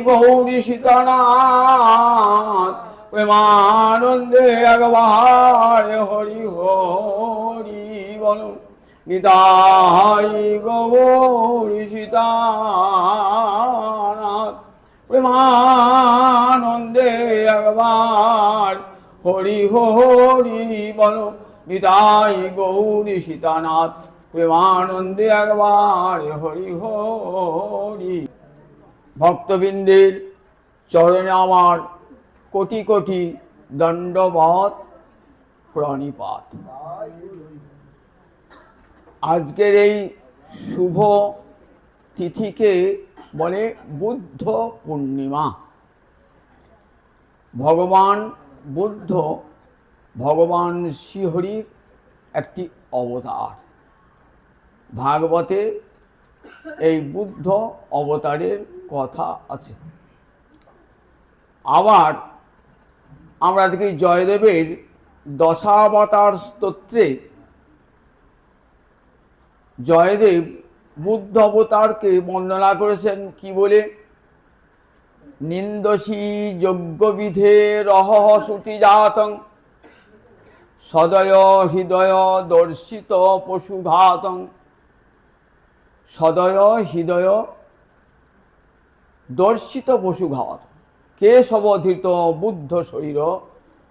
গৌরী সীতানাথ প্রেমানন্দে একবার হরি হরি বল। নিতাই গৌরী সীতানাথ প্রেমানন্দে একবার হরি হরি বল। নিতাই গৌরী সীতানাথ প্রেমানন্দে একবার হরি হরি। ভক্তবৃন্দের চরণে আমার কোটি কোটি দণ্ডবৎ প্রণিপাত। আজকের এই শুভ তিথিকে বলে বুদ্ধ পূর্ণিমা। ভগবান বুদ্ধ ভগবান শ্রীহরির একটি অবতার। ভাগবতে এই বুদ্ধ অবতারের কথা আছে। আবার আমরা দেখি জয়দেবের দশাবতার স্তোত্রে জয়দেব বুদ্ধ অবতারকে বন্দনা করেছেন কি বলে? নিন্দসী যজ্ঞবিধে রহহ শ্রুতিজাতং সদয় হৃদয় দর্শিত পশুঘাতং। সদয় হৃদয় দর্শিত পশুঘাত কেশবধৃত বুদ্ধ শরীর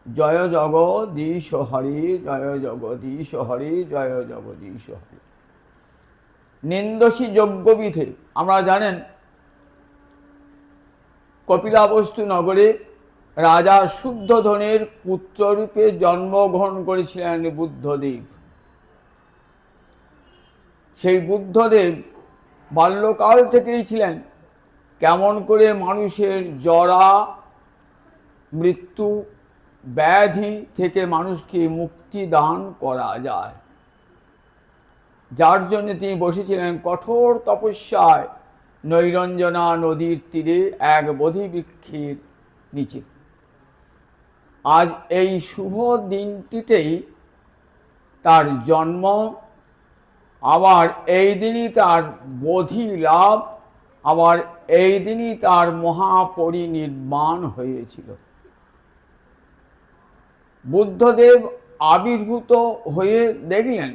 জয় জগদীশ হরি জয় জগদীশ হরি জয় জগদীশ হরি। নিন্দসী যজ্ঞবিধে আমরা জানেন কপিলাবস্তু নগরে রাজা শুদ্ধোধনের পুত্ররূপে জন্মগ্রহণ করেছিলেন বুদ্ধদেব। সেই বুদ্ধদেব বাল্যকাল থেকেই ছিলেন কেমন করে মানুষের জরা মৃত্যু ব্যাধি থেকে মানুষকে মুক্তি দান করা যায়, যার জন্য তিনি বসেছিলেন কঠোর তপস্যায় নৈরঞ্জনা নদীর তীরে এক বোধি বৃক্ষের নিচে। আজ এই শুভ দিনটিতেই তার জন্ম, আবার এই দিনই তার বোধি লাভ, আবার এই দিনই তার মহাপরিনির্বাণ হয়েছিল। বুদ্ধদেব আবির্ভূত হয়ে দেখলেন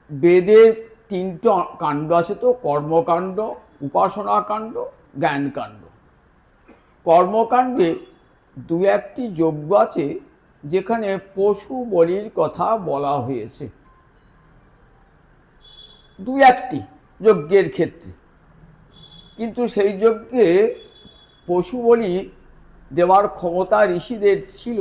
বেদের তিনটে কাণ্ড আছে তো, কর্মকাণ্ড, উপাসনা কাণ্ড, জ্ঞানকাণ্ড। কর্মকাণ্ডে দু একটি যজ্ঞ আছে যেখানে পশু বলির কথা বলা হয়েছে, দু একটি যজ্ঞের ক্ষেত্রে। কিন্তু সেই যজ্ঞে পশু বলি দেওয়ার ক্ষমতা ঋষিদের ছিল।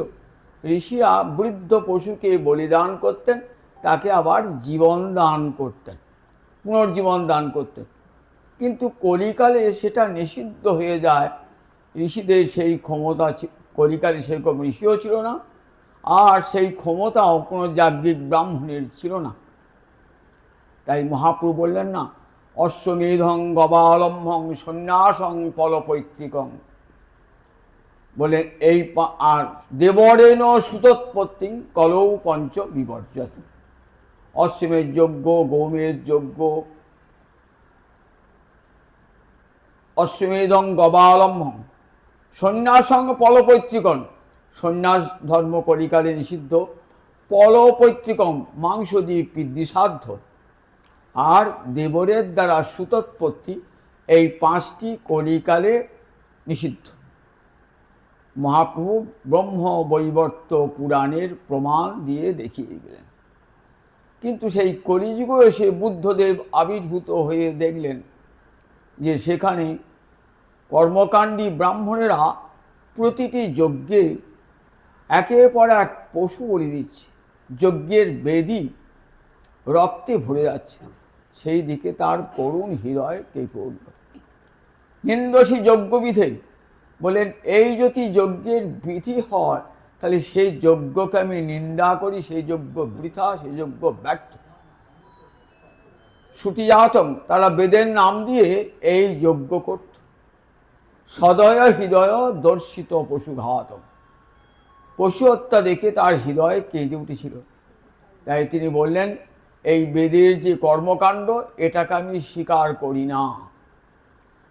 ঋষিরা বৃদ্ধ পশুকে বলিদান করতেন, তাকে আবার জীবন দান করতেন, পুনর্জীবন দান করতেন। কিন্তু কলিকালে সেটা নিষিদ্ধ হয়ে যায়। ঋষিদের সেই ক্ষমতা, কলিকালে সেরকম ঋষিও ছিল না, আর সেই ক্ষমতাও কোনো যাজ্ঞিক ব্রাহ্মণের ছিল না। তাই মহাপ্রভু বললেন না, অশ্বমেধং গবালম্ভং সন্ন্যাসং ফলপৈতৃকং, বলে এই আর দেবরেণ সুতোৎপত্তি কলৌ পঞ্চ বিবর্জত। অশ্বমেধ যজ্ঞ, গৌমেধ যজ্ঞ, অশ্বমেধং গবালম্ভং সন্ন্যাসং ফলপৈতৃকং, সন্ন্যাস ধর্ম কলিকালে নিষিদ্ধ, ফলপৈতৃকম মাংস দিয়ে পিতৃসাধ্য, আর দেবরের দ্বারা সুতোৎপত্তি, এই পাঁচটি কলিকালে নিষিদ্ধ। মহাপ্রভু ব্রহ্ম বৈবর্ত পুরাণের প্রমাণ দিয়ে দেখিয়ে গেলেন। কিন্তু সেই কলিযুগে এসে বুদ্ধদেব আবির্ভূত হয়ে দেখলেন যে সেখানে কর্মকাণ্ডী ব্রাহ্মণেরা প্রতিটি যজ্ঞে একের পর এক পশু বলি দিচ্ছে, যজ্ঞের বেদী রক্তে ভরে যাচ্ছে। সেই দিকে তার করুণ হৃদয় কেঁপে উঠল। নিন্দসী যজ্ঞবিধে বলেন, এই যদি যজ্ঞের বিধি হয় তাহলে সেই যজ্ঞকে আমি নিন্দা করি, সেই যজ্ঞ বৃথা, সেই যজ্ঞ ব্যর্থ। শ্রুতিজাতম, তারা বেদের নাম দিয়ে এই যজ্ঞ করত। সদয় হৃদয় দর্শিত পশুঘাতম, পশু হত্যা দেখে তার হৃদয় কেঁদে উঠেছিল। তাই তিনি বললেন, এই বেদের যে কর্মকাণ্ড, এটাকে আমি স্বীকার করি না।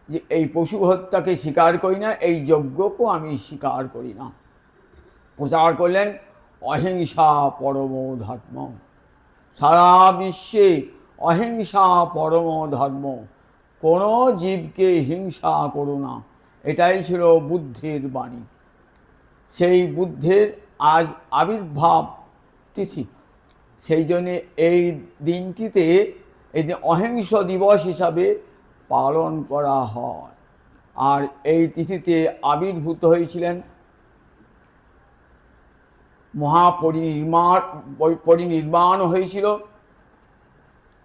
যে এই পশু হত্যাকে স্বীকার করি না, এই যজ্ঞকেও আমি স্বীকার করি না। প্রচার করলেন অহিংসা পরম ধর্ম। সারা বিশ্বে অহিংসা পরম ধর্ম, কোনো জীবকে হিংসা করো না, এটাই ছিল বুদ্ধের বাণী। সেই বুদ্ধের আজ আবির্ভাব তিথি, সেই জন্যে এই দিনটিতে এই যে অহিংস দিবস হিসাবে পালন করা হয়। আর এই তিথিতে আবির্ভূত হয়েছিলেন, পরিনির্বাণ হয়েছিল,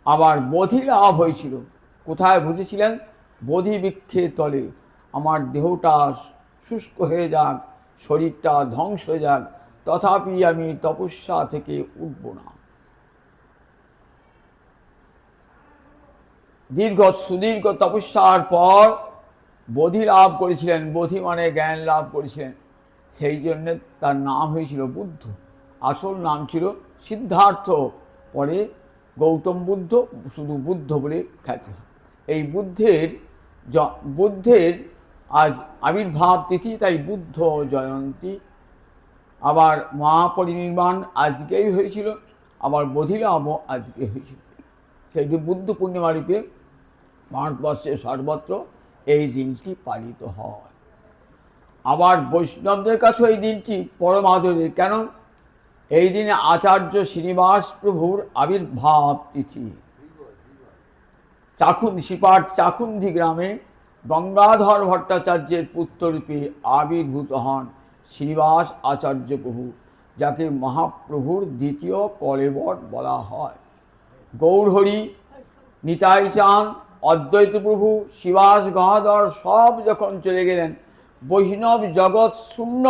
আবার বোধি লাভ হয়েছিল। কোথায় বুঝেছিলেন? বোধি বৃক্ষের তলে। আমার দেহটা শুষ্ক হয়ে যাক, শরীরটা ধ্বংস হয়ে যাক, তথাপি আমি তপস্যা থেকে উঠব না। সুদীর্ঘ তপস্যার পর বোধি লাভ করেছিলেন। বোধি মানে জ্ঞান লাভ করেছিলেন, সেই জন্যে তার নাম হয়েছিল বুদ্ধ। আসল নাম ছিল সিদ্ধার্থ, পরে গৌতম বুদ্ধ, শুধু বুদ্ধ বলে খ্যাতি। এই বুদ্ধের আজ আবির্ভাব তিথি, তাই বুদ্ধ জয়ন্তী। আবার মহাপরিনির্বাণ আজকেই হয়েছিল, আবার বোধিলাভও আজকে হয়েছিল। সেই যে বুদ্ধ পূর্ণিমা রূপে ভারতবর্ষে সর্বত্র এই দিনটি পালিত হয়। আবার বৈষ্ণবদের কাছেও এই দিনটি পরম আদরের। কেন? এই দিনে আচার্য শ্রীনিবাস প্রভুর আবির্ভাব তিথি। শ্রীপাঠ চাকুন্দি গ্রামে গঙ্গাধর ভট্টাচার্যের পুত্ররূপে আবির্ভূত হন শ্রীনিবাস আচার্য প্রভু, যাকে মহাপ্রভুর দ্বিতীয় কলেবর বলা হয়। গৌরহরি, নিতাই চাঁদ, অদ্বৈত প্রভু, শ্রীবাস গঙ্গাধর সব যখন চলে গেলেন, বৈষ্ণব জগৎ শূন্য,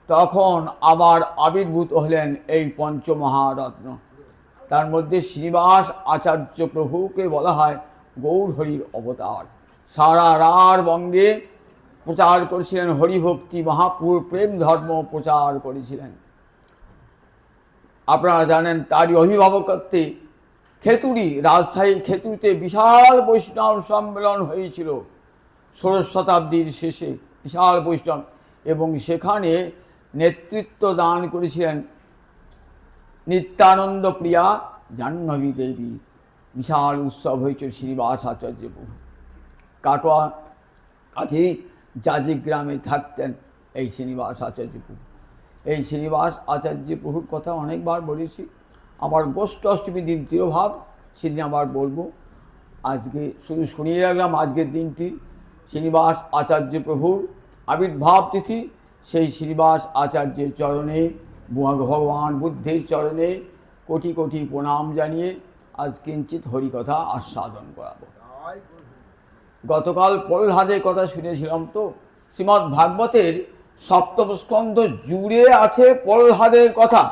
তখন আবার আবির্ভূত হলেন এই পঞ্চমহারত্ন। তার মধ্যে শ্রীনিবাস আচার্য প্রভুকে বলা হয় গৌরহরির অবতার। সারা রার বঙ্গে প্রচার করেছিলেন হরিভক্তি, মহাপ্রভুর প্রেম ধর্ম প্রচার করেছিলেন। আপনারা জানেন তারই অভিভাবকত্বে খেতুরি, রাজশাহী খেতুরিতে বিশাল বৈষ্ণব সম্মেলন হয়েছিল ১৬শ শতাব্দীর শেষে, বিশাল বৈষ্ণব, এবং সেখানে নেতৃত্ব দান করেছিলেন নিত্যানন্দ প্রিয়া জাহ্নবী দেবী। বিশাল উৎসব হয়েছিল শ্রীনিবাস আচার্য প্রভু। কাটোয়া কাছে জাজিক গ্রামে থাকতেন এই শ্রীনিবাস আচার্য প্রভু। এই শ্রীনিবাস আচার্য প্রভুর কথা অনেকবার বলেছি, আবার গোষ্ঠ অষ্টমী দিন তিরোভাব, সেদিন আবার বলবো। আজকে শুধু শুনিয়ে রাখলাম আজকের দিনটি শ্রীনিবাস আচার্য প্রভুর আবির্ভাব তিথি। সেই শ্রীনিবাস আচার্যের চরণে, ভগবান বুদ্ধের চরণে কোটি কোটি প্রণাম জানিয়ে আজ কিঞ্চিত হরিকথা আস্বাদন করাবো। গতকাল প্রহ্লাদের কথা শুনেছিলাম, তো শ্রীমদ্ ভাগবতের সপ্তম স্কন্ধ জুড়ে আছে প্রহ্লাদের কথা।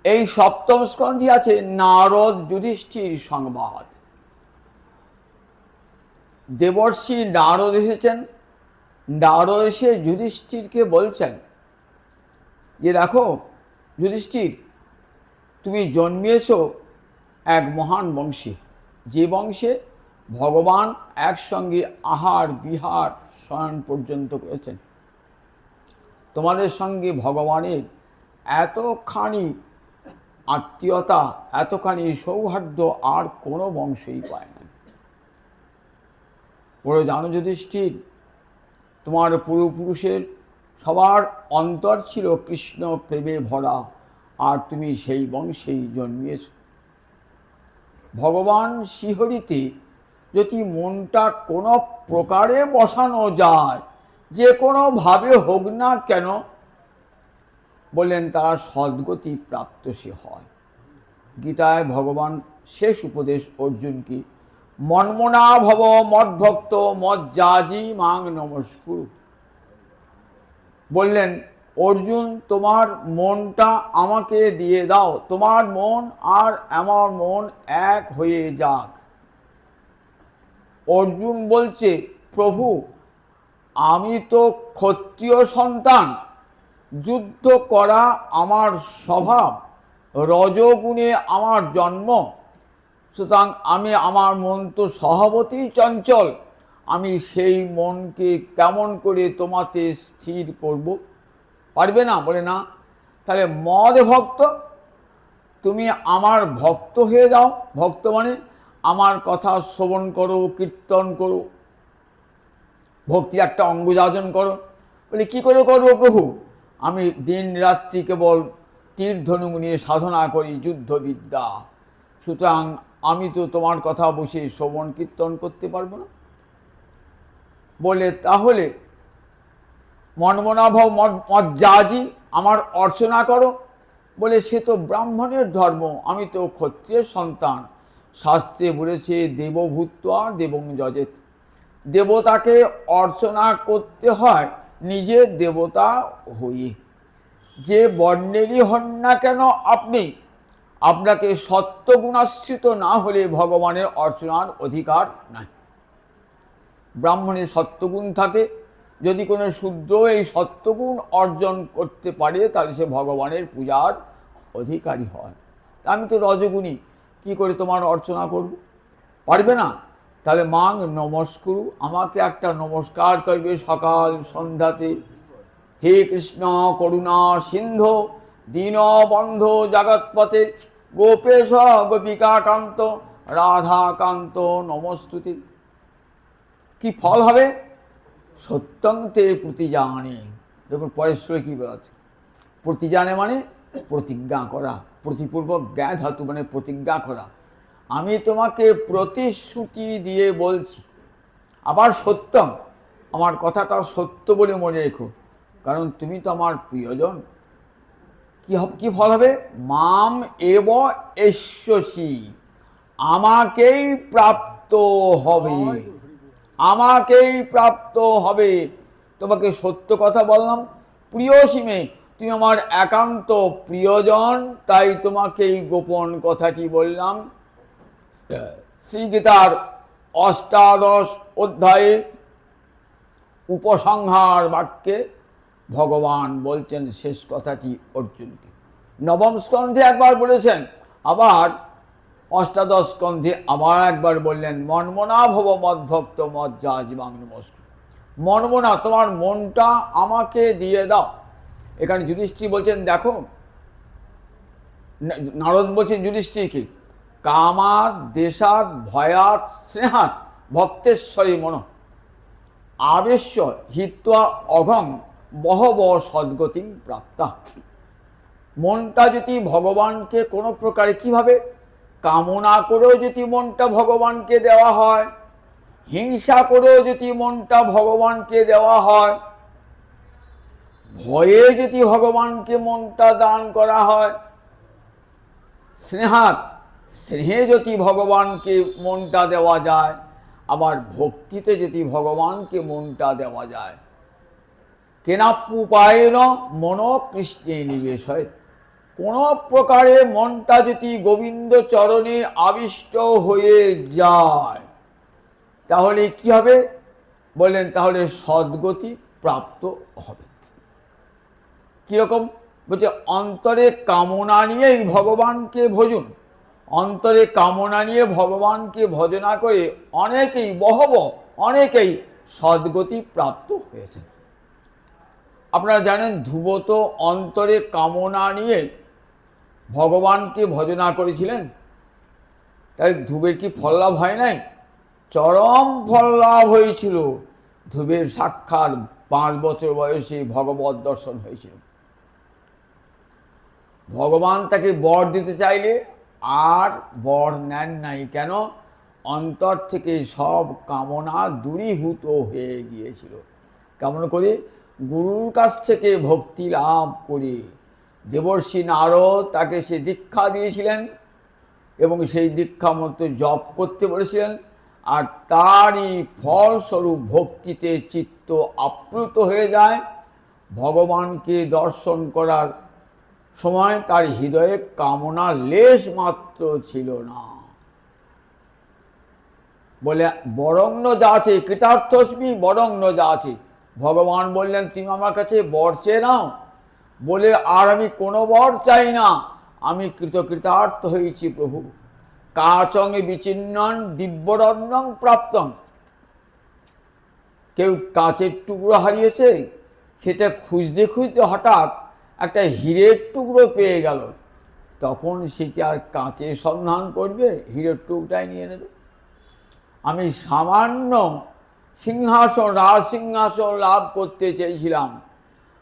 এই সপ্তম স্কন্ধে আছে নারদ যুধিষ্ঠির সংবাদ। দেবর্ষি নারদ এসেছেন, নারদ এসে যুধিষ্ঠিরকে বলছেন যে দেখো যুধিষ্ঠির, তুমি জন্মিয়েছো এক মহান বংশে, যে বংশে ভগবান একসঙ্গে আহার বিহার শয়ন পর্যন্ত করেছেন। তোমাদের সঙ্গে ভগবানের এতখানি আত্মীয়তা, এতখানি সৌহার্দ্য আর কোনো বংশই পায় না। বলে জানো যুধিষ্ঠির, তোমার পূর্বপুরুষের সবার অন্তর ছিল কৃষ্ণ প্রেমে ভরা, আর তুমি সেই বংশেই জন্মিয়েছ। ভগবান শ্রীহরিতে যদি মনটা কোনো প্রকারে বসানো যায়, যে কোনোভাবে হোক না কেন, বললেন তারা সদ্গতি প্রাপ্ত সে হয়। গীতায় ভগবান শেষ উপদেশ অর্জুনকে, মন্মনা ভব মদ্ভক্ত মজ্জাজি মাং নমস্কুরু। বললেন অর্জুন, তোমার মনটা আমাকে দিয়ে দাও, তোমার মন আর আমার মন এক হয়ে যাক। অর্জুন বলছে, প্রভু আমি তো ক্ষত্রিয় সন্তান, যুদ্ধ করা আমার স্বভাব, রজগুণে আমার জন্ম, সুতরাং আমি, আমার মন তো স্বভাবতই চঞ্চল, আমি সেই মনকে কেমন করে তোমাতে স্থির করব? পারবে না। বলে না, তাহলে মদ ভক্ত, তুমি আমার ভক্ত হয়ে যাও। ভক্ত মানে আমার কথা শ্রবণ করো, কীর্তন করো, ভক্তির একটা অঙ্গযাজন করো। বলে কী করে করবো প্রভু? আমি দিন রাত্রি কেবল তীর ধনুক নিয়ে সাধনা করি, যুদ্ধবিদ্যা, সুতরাং আমি তো তোমার কথা বসে শ্রবণ কীর্তন করতে পারবো না। বলে তাহলে মন্মনাভ মজ্জাজি আমার অর্চনা করো। বলে সে তো ব্রাহ্মণের ধর্ম, আমি তো ক্ষত্রিয়ের সন্তান। শাস্ত্রে বলেছে দেবভূত্বা দেবং যজেত, দেবতাকে অর্চনা করতে হয় নিজে দেবতা হয়ে। যে বর্ণেরই হন না কেন আপনি, আপনাকে সত্যগুণাশ্রিত না হলে ভগবানের অর্চনার অধিকার নাই। ব্রাহ্মণের সত্যগুণ থাকে, যদি কোনো শূদ্র এই সত্যগুণ অর্জন করতে পারে তাহলে সে ভগবানের পূজার অধিকারী হয়। আমি তো রজগুণী, কি করে তোমার অর্চনা করব? পারবে না। তাহলে মাং নমস্কুরু, আমাকে একটা নমস্কার করবে সকাল সন্ধ্যাতে। হে কৃষ্ণ করুণা সিন্ধু দীনবন্ধ জগৎপতে, গোপেশ গোপিকাকান্ত রাধাকান্ত নমস্তুতে। কি ফল হবে? সত্যং তে প্রতিজানে। দেখুন পরের শ্লোকে কি বলা আছে, প্রতিজানে মানে প্রতিজ্ঞা করা, প্রতিপূর্বক জ্ঞা ধাতু মানে প্রতিজ্ঞা করা। আমি তোমাকে প্রতিশ্রুতি দিয়ে বলছি। আবার সত্যম, আমার কথাটা সত্য বলে মনে রেখো, কারণ তুমি তো আমার প্রিয়জন। কি ফল হবে? মাম এব এষ্যসি, আমাকেই প্রাপ্ত হবে, আমাকেই প্রাপ্ত হবে। তোমাকে সত্য কথা বললাম, প্রিয় সীমে, তুমি আমার একান্ত প্রিয়জন, তাই তোমাকে এই গোপন কথাটি বললাম। শ্রীগীতার অষ্টাদশ অধ্যায়ে উপসংহার বাক্যে ভগবান বলছেন শেষ কথাটি অর্জুনকে। নবম স্কন্ধে একবার বলেছেন, আবার অষ্টাদশ স্কন্ধে আবার একবার বললেন, মন্মনা ভব মদ্ভক্ত মজ্জাজিমাং নমস্কার। মন্মনা, তোমার মনটা আমাকে দিয়ে দাও। এখানে যুধিষ্ঠির বলছেন, দেখো, নারদ বলছেন যুধিষ্ঠিরকে, কামাদ দেশাদ ভয়াত স্নেহাত ভক্তেশ্বরী মন আবেশ্য হিত্বা অঘং বহব সদ্গতিং প্রাপ্তা। মনটা যদি ভগবানকে কোনো প্রকারে কিভাবে কামনা করেও যদি মনটা ভগবানকে দেওয়া হয়, হিংসা করেও যদি মনটা ভগবানকে দেওয়া হয়, ভয়ে যদি ভগবানকে মনটা দান করা হয়, স্নেহাত স্নেহে যদি ভগবানকে মনটা দেওয়া যায়, আবার ভক্তিতে যদি ভগবানকে মনটা দেওয়া যায়, কেনাপ্পুপায়েন মন কৃষ্ণে নিবেশ হয়। কোনো প্রকারে মনটা যদি গোবিন্দ চরণে আবিষ্ট হয়ে যায়, তাহলে কি হবে? বললেন তাহলে সদ্গতি প্রাপ্ত হবে। কীরকম? বলছে অন্তরে কামনা নিয়েই ভগবানকে ভজুন। অন্তরে কামনা নিয়ে ভগবানকে ভজনা করে অনেকেই অনেকেই সদ্গতি প্রাপ্ত হয়েছে। আপনারা জানেন ধ্রুব তো অন্তরে কামনা নিয়ে ভগবানকে ভজনা করেছিলেন, তাই ধ্রুবের কি ফল লাভ হয় নাই? চরম ফল লাভ হয়েছিল। ধ্রুবের সাক্ষাৎ 5 বছর বয়সে ভগবত দর্শন হয়েছিল। ভগবান তাকে বর দিতে চাইলে আর বর নেন নাই। কেন? অন্তর থেকে সব কামনা দূরীভূত হয়ে গিয়েছিল। কেমন করে? গুরুর কাছ থেকে ভক্তি লাভ করে। দেবর্ষি নারদ তাকে সে দীক্ষা দিয়েছিলেন এবং সেই দীক্ষা মতো জপ করতে বলেছিলেন, আর তারই ফলস্বরূপ ভক্তিতে চিত্ত আপ্লুত হয়ে যায়। ভগবানকে দর্শন করার সময় তার হৃদয়ে কামনা লেশ মাত্র ছিল না। বলে বরং যা আছে কৃতার্থস্মি, বরং যা আছে। ভগবান বললেন তুমি আমার কাছে বর চেয়ে নাও। বলে আর আমি কোনো বর চাই না, আমি কৃতকৃতার্থ হয়েছি প্রভু। কাচং বিচিন্নন দিব্যরত্নং প্রাপ্তং। কেউ কাচের টুকরো হারিয়েছে, সেটা খুঁজতে খুঁজতে হঠাৎ একটা হীরের টুকরো পেয়ে গেল, তখন সে কি আর কাচের সন্ধান করবে? হীরের টুকরাই নিয়ে নেবে। আমি সামান্য সিংহাসন, রাজ সিংহাসন লাভ করতে চেয়েছিলাম,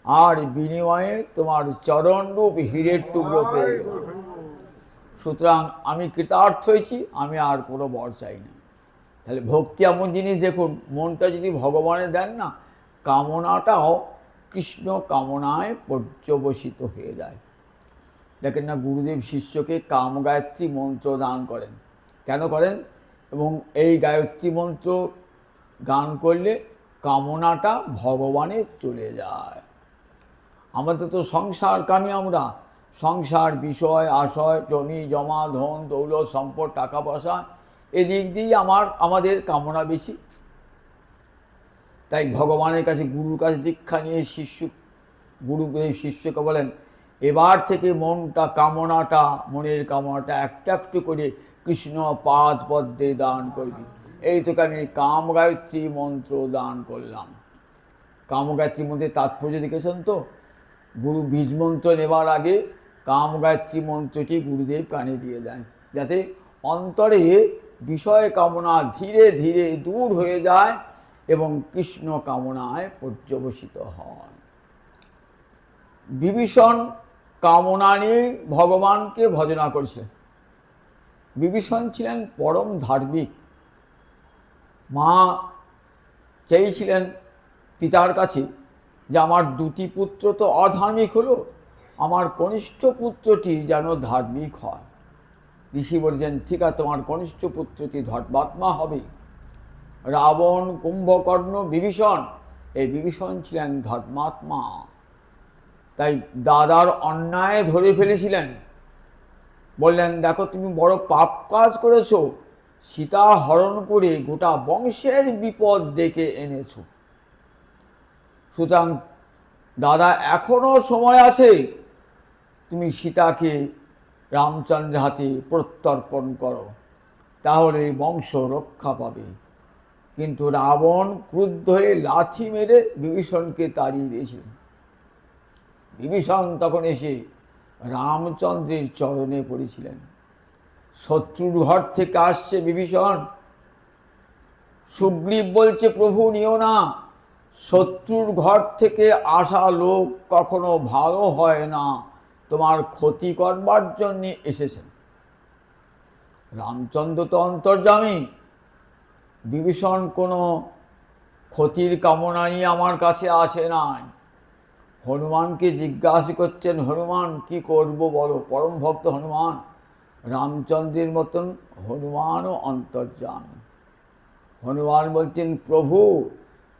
আর বিনিময়ে তোমার চরণরূপ হীরের টুকরো পেয়ে গেলাম। সুতরাং আমি কৃতার্থ হয়েছি, আমি আর কোনো বর চাই না। তাহলে ভক্তি এমন জিনিস, দেখুন, মনটা যদি ভগবানে দেন না, কামনাটাও কৃষ্ণ কামনায় পর্যবসিত হয়ে যায়। দেখেন না, গুরুদেব শিষ্যকে কাম গায়ত্রী মন্ত্র দান করেন। কেন করেন? এবং এই গায়ত্রী মন্ত্র গান করলে কামনাটা ভগবানে চলে যায়। আমাদের তো সংসারকামী, আমরা সংসার, বিষয়, আশয়, জমি জমা, ধন দৌলত, সম্পদ, টাকা পয়সা, এদিক দিয়ে আমাদের কামনা বেশি। তাই ভগবানের কাছে, গুরুর কাছে দীক্ষা নিয়ে গুরুদেব শিষ্যকে বলেন, এবার থেকে মনের কামনাটা একটা একটু করে কৃষ্ণ পাদ পদ্মে দান করবি। এই তোকে আমি কাম গায়ত্রী মন্ত্র দান করলাম। কাম গায়ত্রী মন্ত্রের তাৎপর্য দেখেছেন তো? গুরু বীজ মন্ত্র নেবার আগে কাম গায়ত্রী মন্ত্রটি গুরুদেব কানে দিয়ে দেন, যাতে অন্তরে বিষয় কামনা ধীরে ধীরে দূর হয়ে যায় এবং কৃষ্ণ কামনায় পর্যবসিত হয়। বিভীষণ কামনা নিয়ে ভগবানকে ভজনা করছে। বিভীষণ ছিলেন পরম ধার্মিক। মা চেয়েছিলেন পিতার কাছে যে আমার দুটি পুত্র তো অধার্মিক হলো, আমার কনিষ্ঠ পুত্রটি যেন ধার্মিক হয়। ঋষি বলছেন, ঠিক আছে, তোমার কনিষ্ঠ পুত্রটি ধর্মাত্মা হবে। রাবণ, কুম্ভকর্ণ, বিভীষণ, এই বিভীষণ ছিলেন ধর্মাত্মা। তাই দাদার অন্যায় ধরে ফেলেছিলেন, বললেন, দেখো তুমি বড় পাপ কাজ করেছো, সীতা হরণ করে গোটা বংশের বিপদ ডেকে এনেছো। সুতরাং দাদা, এখনো সময় আছে, তুমি সীতাকে রামচন্দ্রের হাতে প্রত্যর্পণ করো, তাহলে বংশ রক্ষা পাবে। কিন্তু রাবণ ক্রুদ্ধ হয়ে লাথি মেরে বিভীষণকে তাড়িয়ে দিয়েছিলেন। বিভীষণ তখন এসে রামচন্দ্রের চরণে পড়েছিলেন। শত্রুর ঘর থেকে আসছে বিভীষণ। সুগ্রীব বলছে, প্রভু নিও না, শত্রুর ঘর থেকে আসা লোক কখনো ভালো হয় না, তোমার ক্ষতি করবার জন্য এসেছেন। রামচন্দ্র তো অন্তর্যামী, বিভীষণ কোনো ক্ষতির কামনা নিয়ে আমার কাছে আসে নাই। হনুমানকে জিজ্ঞাসা করছেন, হনুমান কি করব বলো? পরম ভক্ত হনুমান, রামচন্দ্রের মতন হনুমানও অন্তর্যামী। হনুমান বলছেন, প্রভু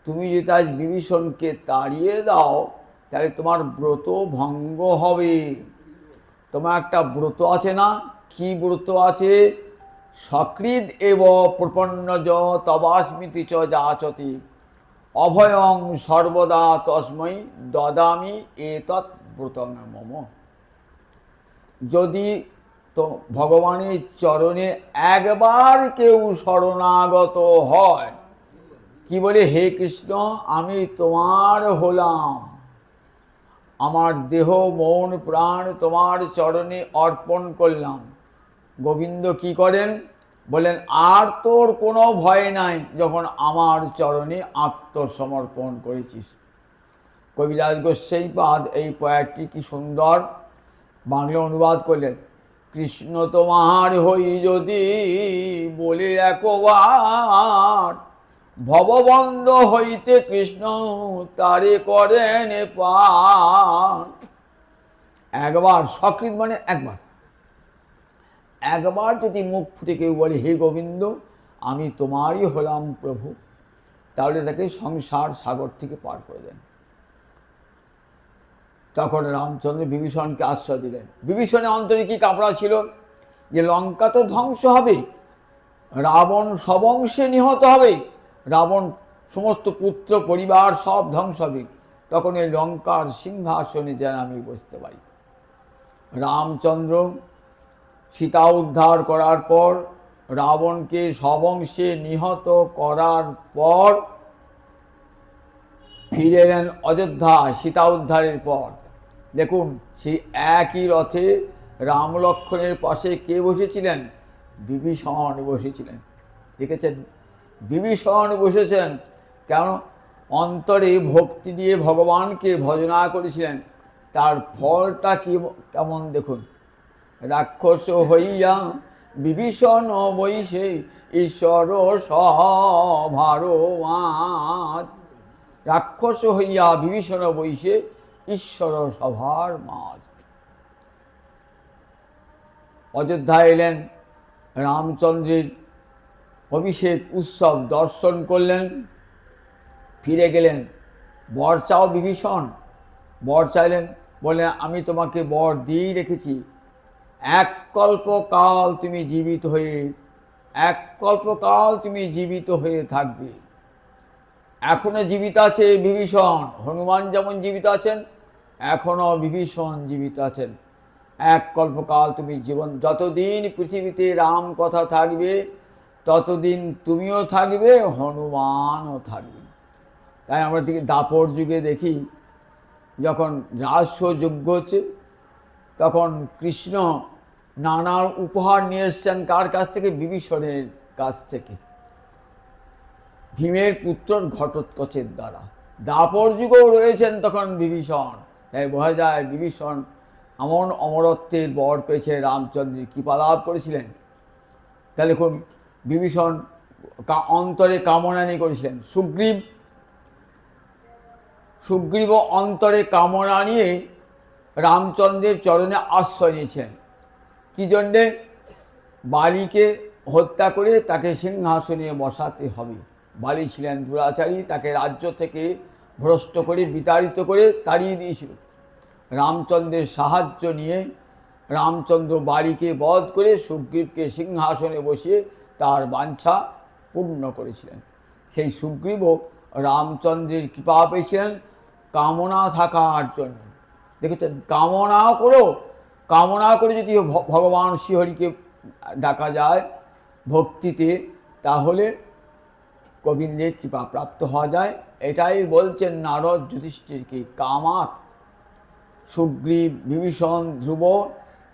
তুমি যদি আজ বিভীষণকে তাড়িয়ে দাও, তাহলে তোমার ব্রত ভঙ্গ হবে। তোমার একটা ব্রত আছে না? কি ব্রত আছে? সকৃদ এব প্রপন্নজ তবাস্মিতি চ যাচতি অভয়ং সর্বদা তস্मै দদামি এতৎ ব্রতং মম। যদি তো ভগবানের চরণে একবার কেউ শরণাগত হয়, কি বলে, হে কৃষ্ণ আমি তোমার হলাম, আমার দেহ মন প্রাণ তোমার চরণে অর্পণ করলাম। গোবিন্দ কি করেন? বলেন, আর তোর কোনো ভয় নাই যখন আমার চরণে আত্মসমর্পণ করেছিস। কবিরাজ গোস্বাইপাদ এই পয়াটি কি সুন্দর বাংলা অনুবাদ করলেন। কৃষ্ণ তোমার হই যদি বলে একবার, ভববন্ধ হইতে কৃষ্ণ তারে করেন পার। একবার, সকৃত মানে একবার, একবার যদি মুখ ফুটে কেউ বলে, হে গোবিন্দ আমি তোমারই হলাম প্রভু, তাহলে তাকে সংসার সাগর থেকে পার করে দেন। তখন রামচন্দ্র বিভীষণকে আশ্রয় দিলেন। বিভীষণের অন্তরে কি কামনা ছিল? যে লঙ্কা তো ধ্বংস হবে, রাবণ সবংশে নিহত হবে, রাবণ সমস্ত পুত্র পরিবার সব ধ্বংস হবে, তখন এই লঙ্কার সিংহাসনে যেন আমি বসতে পারি। রামচন্দ্র সীতা উদ্ধার করার পর, রাবণকে সবংশে নিহত করার পর ফিরে এলেন অযোধ্যা সীতা উদ্ধারের পর। দেখুন, সেই একই রথে রাম লক্ষ্মণের পাশে কে বসেছিলেন? বিভীষণ বসেছিলেন। দেখেছেন, বিভীষণ বসেছেন। কেন? অন্তরে ভক্তি দিয়ে ভগবানকে ভজনা করেছিলেন। তার ফলটা কি কেমন দেখুন। রাক্ষস হইয়া বিভীষণ বৈশে ঈশ্বর সভার মাঝ। রাক্ষস হইয়া বিভীষণ বৈশে ঈশ্বর সভার মাঝ। অযোধ্যায় এলেন, রামচন্দ্রের অভিষেক উৎসব দর্শন করলেন, ফিরে গেলেন। বর চাও বিভীষণ, বর চাইলেন, বললেন আমি তোমাকে বর দিয়েই রেখেছি, এক কল্পকাল তুমি জীবিত হয়ে, এক কল্পকাল তুমি জীবিত হয়ে থাকবে। এখনো জীবিত আছে বিভীষণ। হনুমান যেমন জীবিত আছেন, এখনো বিভীষণ জীবিত আছেন। এক কল্পকাল তুমি জীবন, যতদিন পৃথিবীতে রাম কথা থাকবে ততদিন তুমিও থাকবে, হনুমানও থাকবে। তাই আমরা দেখি দাপর যুগে দেখি, যখন রাজস্ব যজ্ঞ হচ্ছে, তখন কৃষ্ণ নানার উপহার নিয়ে এসছেন কার কাছ থেকে? বিভীষণের কাছ থেকে, ভীমের পুত্র ঘটোৎকচের দ্বারা। দাপর যুগেও রয়েছেন তখন বিভীষণ। তাই বোঝা যায় বিভীষণ এমন অমরত্বের বর পেয়েছে, রামচন্দ্রের কৃপা লাভ করেছিলেন। তাহলে দেখুন, বিভীষণ অন্তরে কামনা নিয়ে করেছিলেন। সুগ্রীব অন্তরে কামনা নিয়ে রামচন্দ্রের চরণে আশ্রয় নিয়েছেন। কি জন্যে? বালিকে হত্যা করে তাকে সিংহাসনে বসাতে হবে। বালি ছিলেন দুরাচারী, তাকে রাজ্য থেকে ভ্রষ্ট করে বিতাড়িত করে তাড়িয়ে দিয়েছিল। রামচন্দ্রের সাহায্য নিয়ে রামচন্দ্র বালিকে বধ করে সুগ্রীবকে সিংহাসনে বসিয়ে তার বাঞ্ছা পূর্ণ করেছিলেন। সেই সুগ্রীবও রামচন্দ্রের কৃপা পেয়েছিলেন কামনা থাকার জন্য। দেখেছেন, কামনা করে যদি ভগবান শ্রীহরিকে ডাকা যায় ভক্তিতে, তাহলে গোবিন্দের কৃপা প্রাপ্ত হওয়া যায়। এটাই বলছেন নারদ যুধিষ্ঠিরকে। কামাত সুগ্রীব, বিভীষণ, ধ্রুব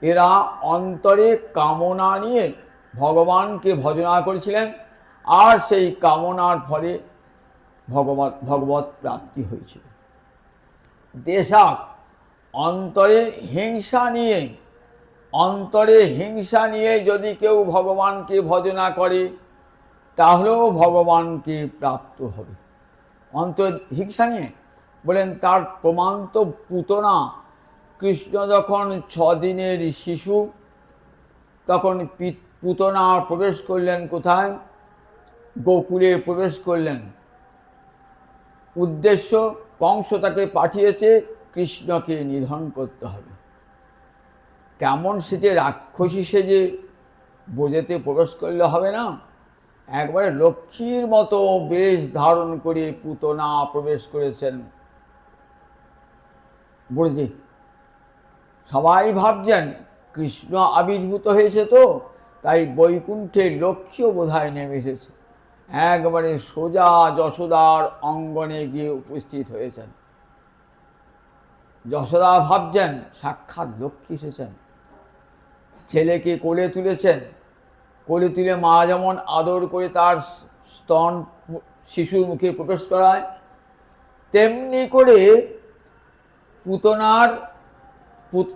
এরা অন্তরে কামনা নিয়ে ভগবানকে ভজনা করেছিলেন, আর সেই কামনার ফলে ভগবত প্রাপ্তি হয়েছিল। দেশাক অন্তরে হিংসা নিয়ে যদি কেউ ভগবানকে ভজনা করে, তাহলেও ভগবানকে প্রাপ্ত হবে। অন্তর হিংসা নিয়ে বলেন, তার প্রমাণ তো পুতনা। কৃষ্ণ যখন 6 দিনের শিশু, তখন পুতনা প্রবেশ করলেন কোথায়? গোকুলে প্রবেশ করলেন। উদ্দেশ্য, কংস তাকে পাঠিয়েছে কৃষ্ণকে নিধন করতে হবে। কেমন সেজে, রাক্ষসী সেজে বোঝেতে প্রবেশ করলে হবে না, একবারে লক্ষ্মীর মতো বেশ ধারণ করে পুতনা প্রবেশ করেছেন ব্রজে। সবাই ভাবছেন কৃষ্ণ আবির্ভূত হয়েছে, তো তাই বৈকুণ্ঠে লক্ষ্মীও বোধহয় নেমে এসেছে। একবারে সোজা যশোদার অঙ্গনে গিয়ে উপস্থিত হয়েছেন। যশোদা ভাবছেন সাক্ষাৎ লক্ষ্মী এসেছেন। ছেলেকে কোলে তুলেছেন, কোলে তুলে মা যেমন আদর করে তার স্তন শিশুর মুখে প্রবেশ করায়, তেমনি করে পুতনার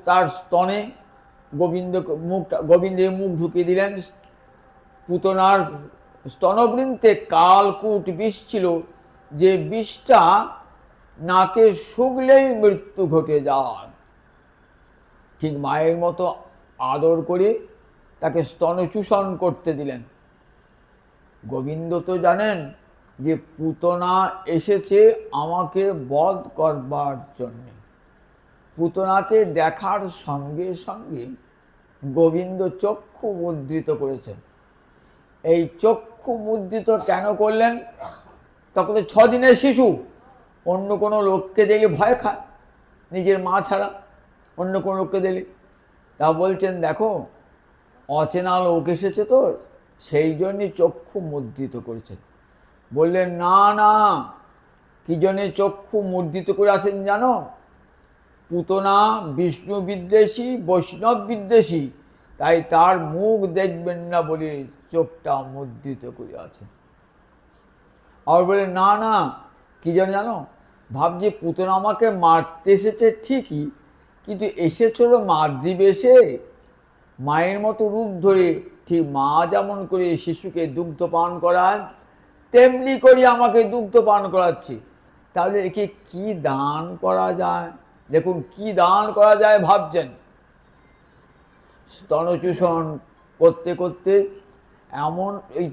তার স্তনে গোবিন্দের মুখ ঢুকিয়ে দিলেন। পুতনার স্তনবৃন্তে কালকূট বিষ ছিল, যে বিষটা নাকে শুকলেই মৃত্যু ঘটে যায়। ঠিক মায়ের মতো আদর করে তাকে স্তনচূষণ করতে দিলেন। গোবিন্দ তো জানেন যে পুতনা এসেছে আমাকে বধ করবার জন্যে। পুতনাকে দেখার সঙ্গে সঙ্গে গোবিন্দ চক্ষু মুদ্রিত করেছেন। এই চক্ষু মুদ্রিত কেন করলেন? তখন 6 দিনের শিশু, অন্য কোনো লোককে দেখলে ভয় খায়, নিজের মা ছাড়া অন্য কোনো লোককে দেখলে। তা বলছেন দেখো, অচেনা লোক এসেছে তো, সেই জন্যই চক্ষু মুদ্রিত করেছেন। বললেন না না, কি জন্যে চক্ষু মুদ্রিত করে আসেন জানো? পুতনা বিষ্ণু বিদ্বেষী, বৈষ্ণব বিদ্বেষী, তাই তার মুখ দেখবেন না বলে চোখটা মুদ্রিত করে আছে। আর বলে না না, কি জন্য জানো? ভাবছি পুতনা আমাকে মারতে এসেছে ঠিকই, কিন্তু এসেছিল মাতৃবেশে, মায়ের মতো রূপ ধরে, ঠিক মা যেমন করে শিশুকে দুগ্ধ পান করায় তেমনি করে আমাকে দুগ্ধ পান করাচ্ছে। তাহলে একে কি দান করা যায়? দেখুন কি দান করা যায় ভাবছেন। স্তনচূষণ করতে করতে এমন এই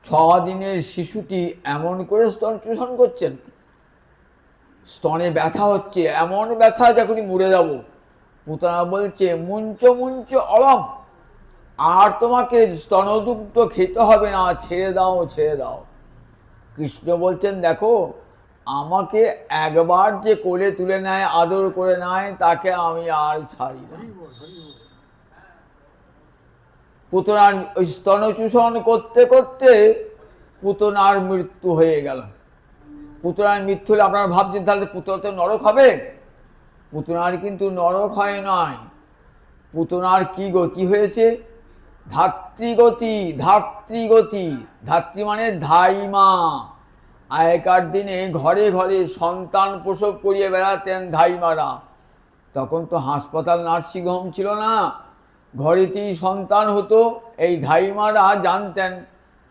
6 দিনের শিশুটি এমন করে স্তনচূষণ করছেন, স্তনে ব্যথা হচ্ছে, এমন ব্যথা যখনই মরে যাব। পুতনা বলছে মুঞ্চ মুঞ্চ অলম, আর তোমাকে স্তনদুগ্ধ খেতে হবে না, ছেড়ে দাও ছেড়ে দাও। কৃষ্ণ বলছেন দেখো, আমাকে একবার যে কোলে তুলে নেয়, আদর করে নেয়, তাকে আমি আর ছাড়ি না। পুতনার ওই স্তনচূষণ করতে করতে পুতনার মৃত্যু হয়ে গেল। পুতনার মৃত্যু হলে আপনারা ভাবছেন তাহলে পুতনা তো নরক হবে? পুতনার কিন্তু নরক হয় নয়, পুতনার কি গতি হয়েছে? ধাত্রীগতি। ধাত্রীগতি, ধাত্রী মানে ধাইমা। আগেকার দিনে ঘরে ঘরে সন্তান প্রসব করিয়ে বেড়াতেন ধাইমারা। তখন তো হাসপাতাল নার্সিংহোম ছিল না, ঘরেতেই সন্তান হতো। এই ধাইমারা জানতেন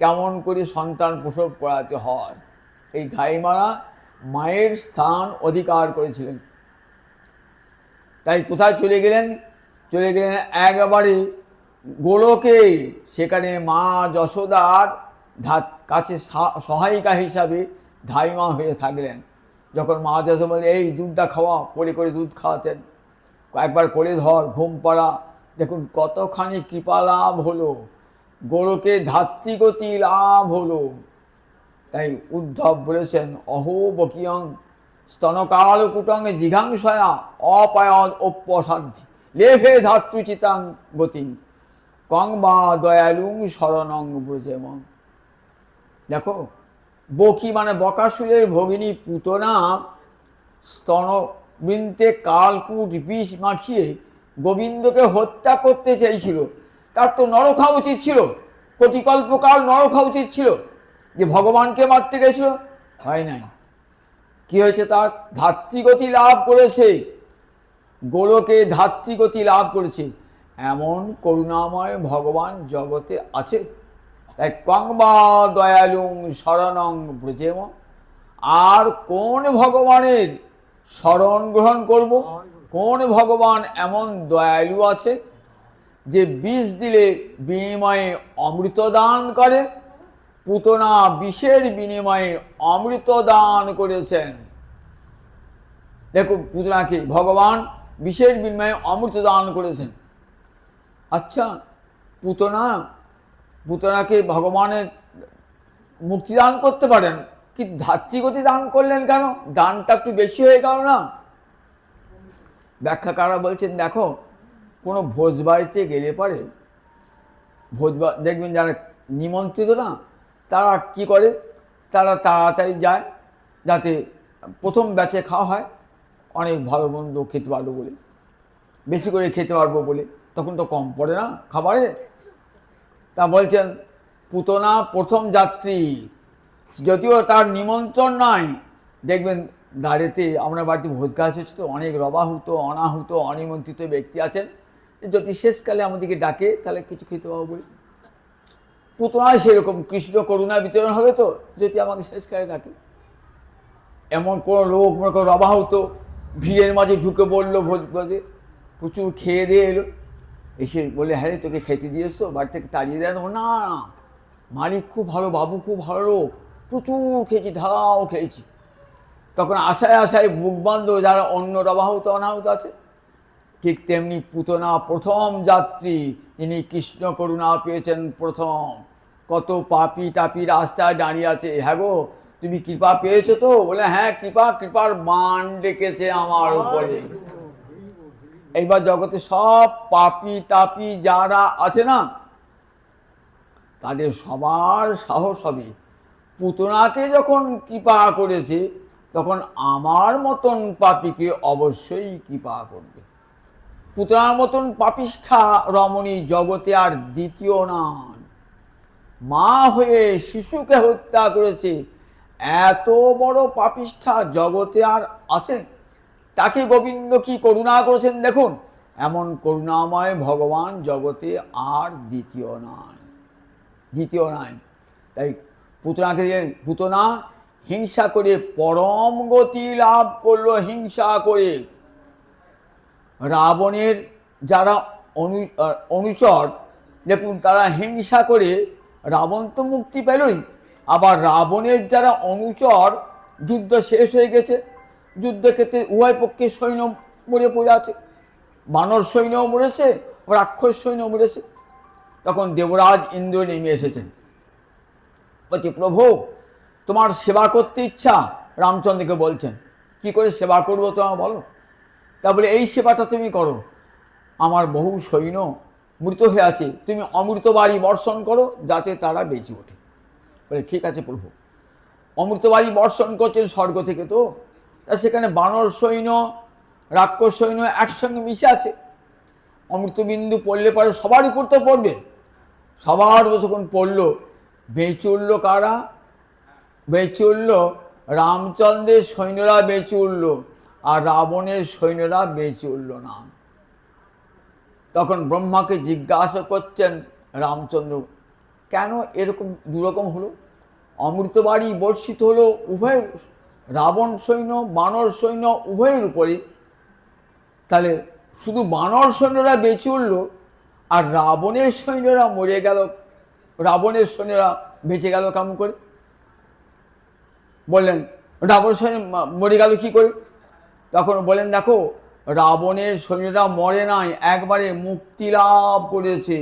কেমন করে সন্তান প্রসব করাতে হয়। এই ধাইমারা মায়ের স্থান অধিকার করেছিলেন। তাই কোথায় চলে গেলেন? চলে গেলেন একবারে গোলকে। সেখানে মা যশোদার কাছে সহায়িকা হিসাবে ধাইমা হয়ে থাকলেন। যখন মা যশোদা বলে এই দুধটা খাওয়া, করে করে দুধ খাওয়াতেন, একবার করে ধর, ঘুম পাড়া। দেখুন কতখানি কৃপা লাভ হলো, গোলকে ধাত্রীগতি লাভ হলো। তাই উদ্ধব বলেছেন অহো বকিয়ং স্তনকাল কুটং জিঘাংসয়া অপায়ন অপ্যসাধ্যি লেভে ধাত্রুচিতাং গতিং কং বা দয়ালুং শরণং ব্রজেমং। দেখো বকি মানে বকাসুরের ভগিনী পুতনা স্তনবৃন্তে কালকুট বিষ মাখিয়ে গোবিন্দকে হত্যা করতে চেয়েছিল। তার তো নরক হওয়া উচিত ছিল, কোটিকল্পকাল নরক হওয়া উচিত ছিল। যে ভগবানকে মারতে গেছিল, হয় নাই। কি হয়েছে? তার ধাত্রীগতি লাভ করেছে, গোলকে ধাত্রীগতি লাভ করেছে। এমন করুণাময় ভগবান জগতে আছে। তাই কংবা দয়ালুং শরণং ব্রজেম। আর কোন ভগবানের শরণ গ্রহণ করব? কোন ভগবান এমন দয়ালু আছে যে বিষ দিলে বিনিময়ে অমৃত দান করে? পুতনা বিষের বিনিময়ে অমৃত দান করেছেন। দেখুন পুতনাকে ভগবান বিষের বিনিময়ে অমৃত দান করেছেন। আচ্ছা, পুতনাকে ভগবানের মুক্তি দান করতে পারেন, কি ধাত্রীগতি দান করলেন কেন? দানটা একটু বেশি হয়ে গেল না? ব্যাখ্যাকাররা বলছেন দেখো, কোনো ভোজ বাড়িতে গেলে পরে দেখবেন যারা নিমন্ত্রিত না, তারা কি করে? তারা তাড়াতাড়ি যায় যাতে প্রথম ব্যাচে খাওয়া হয়, অনেক ভালো মন্দ খেতে পারবো বলে, বেশি করে খেতে পারবো বলে। তখন তো কম পড়ে না খাবারে। তা বলছেন পুতনা প্রথম যাত্রী, যদিও তার নিমন্ত্রণ নাই। দেখবেন দাঁড়িয়েতে আমরা বাড়িতে ভোজ খাওয়া হচ্ছে তো, অনেক রবাহুত অনাহুত অনিমন্ত্রিত ব্যক্তি আছেন, যদি শেষকালে আমাদেরকে ডাকে তাহলে কিছু খেতে পাবো বলে। পুতনায় সেরকম কৃষ্ণ করুণা বিতরণ হবে তো, যদি আমাকে শেষকালে ডাকে। এমন কোনো লোক মনে করো রবাহুত ভিড়ের মাঝে ঢুকে বললো ভোজে, প্রচুর খেয়ে দিয়ে এলো, এসে বলে হ্যাঁ তোকে খেতে দিয়ে এসছো, বাড়ি থেকে তাড়িয়ে দেন? না, মালিক খুব ভালো, বাবু খুব ভালো লোক, প্রচুর খেয়েছি, ঢালাও খেয়েছি। তখন আশায় আশায় বুক বান্ধ যারা অন্য রবাহুত অনাহুত আছে। ঠিক তেমনি পুতনা প্রথম যাত্রী, যিনি কৃষ্ণ করুণা পেয়েছেন প্রথম। কত পাপি টাপি রাস্তায় দাঁড়িয়ে আছে, হ্যাঁ গো তুমি কৃপা পেয়েছো তো? বলে হ্যাঁ, কৃপার বান ডেকেছে আমার উপরে। এইবার জগতে সব পাপি তাপি যারা আছে না, তাদের সবার সাহস হবে পুতনাকে যখন কৃপা করেছে, তখন আমার মতন পাপীকে অবশ্যই কৃপা করবে। পুতনার মতন পাপিষ্ঠা রমণী জগতে আর দ্বিতীয় নন। মা হয়ে শিশুকে হত্যা করেছে, এত বড় পাপিষ্ঠা জগতে আর আছে? তাকে গোবিন্দ কি করুণা করেছেন দেখুন। এমন করুণাময় ভগবান জগতে আর দ্বিতীয় নয়। তাই পুতনা হিংসা করে পরম গতি লাভ করলো। হিংসা করে রাবণের যারা অনুচর, দেখুন তারা হিংসা করে, রাবণ তো মুক্তি পেলই, আবার রাবণের যারা অনুচর, যুদ্ধ শেষ হয়ে গেছে, যুদ্ধক্ষেত্রে উভয় পক্ষে সৈন্য মরে পড়ে আছে, বানর সৈন্যও মরেছে, রাক্ষস সৈন্য মরেছে। তখন দেবরাজ ইন্দ্র নেমে এসেছেন, বলছে প্রভু তোমার সেবা করতে ইচ্ছা। রামচন্দ্রকে বলছেন, কি করে সেবা করবো তোমার বলো। তা বলে এই সেবাটা তুমি করো, আমার বহু সৈন্য মৃত হয়ে আছে, তুমি অমৃত বাড়ি বর্ষণ করো যাতে তারা বেঁচে ওঠে। বলে ঠিক আছে প্রভু। অমৃত বাড়ি বর্ষণ করছেন স্বর্গ থেকে, তো তা সেখানে বানর সৈন্য রাক্ষস সৈন্য একসঙ্গে মিশে আছে, অমৃতবিন্দু পড়লে পরে সবার উপর তো পড়বে। সবার যখন পড়লো, বেঁচে উঠল কারা? বেঁচে উঠল রামচন্দ্রের সৈন্যরা, বেঁচে উঠল, আর রাবণের সৈন্যরা বেঁচে উঠল না। তখন ব্রহ্মাকে জিজ্ঞাসা করছেন রামচন্দ্র, কেন এরকম দুরকম হলো? অমৃত বাড়ি বর্ষিত হলো উভয়ের, রাবণ সৈন্য বানর সৈন্য উভয়ের উপরে, তাহলে শুধু বানর সৈন্যরা বেঁচে উঠল আর রাবণের সৈন্যরা মরে গেল, রাবণের সৈন্যরা বেঁচে গেল কেমন করে? বললেন রাবণ সৈন্য মরে গেল কি করে? তখন বলেন দেখো, রাবণের সৈন্যরা মরে নাই, একবারে মুক্তি লাভ করেছে।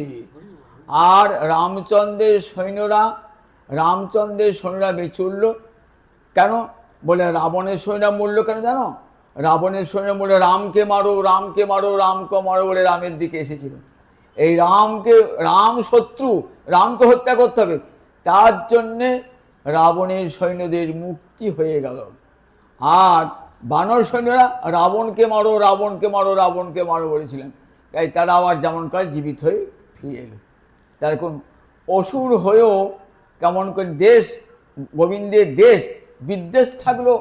আর রামচন্দ্রের সৈন্যরা বেঁচে উঠল কেন? বলে রাবণের সৈন্যরা মরল কেন জানো? রাবণের সৈন্য বলে রামকে মারো রামকে মারো রামকে মারো বলে রামের দিকে এসেছিল। এই রাম শত্রু, রামকে হত্যা করতে হবে, তার জন্যে রাবণের সৈন্যদের মুক্তি হয়ে গেল। আর বানর সৈন্যরা রাবণকে মারো রাবণকে মারো রাবণকে মারো বলেছিলেন, তাই তারা আবার যেমন করে জীবিত হয়ে ফিরে এলো। তাই এখন অসুর হয়েও কেমন করে দেশ, গোবিন্দের দেশ বিদ্বেষ থাকলেও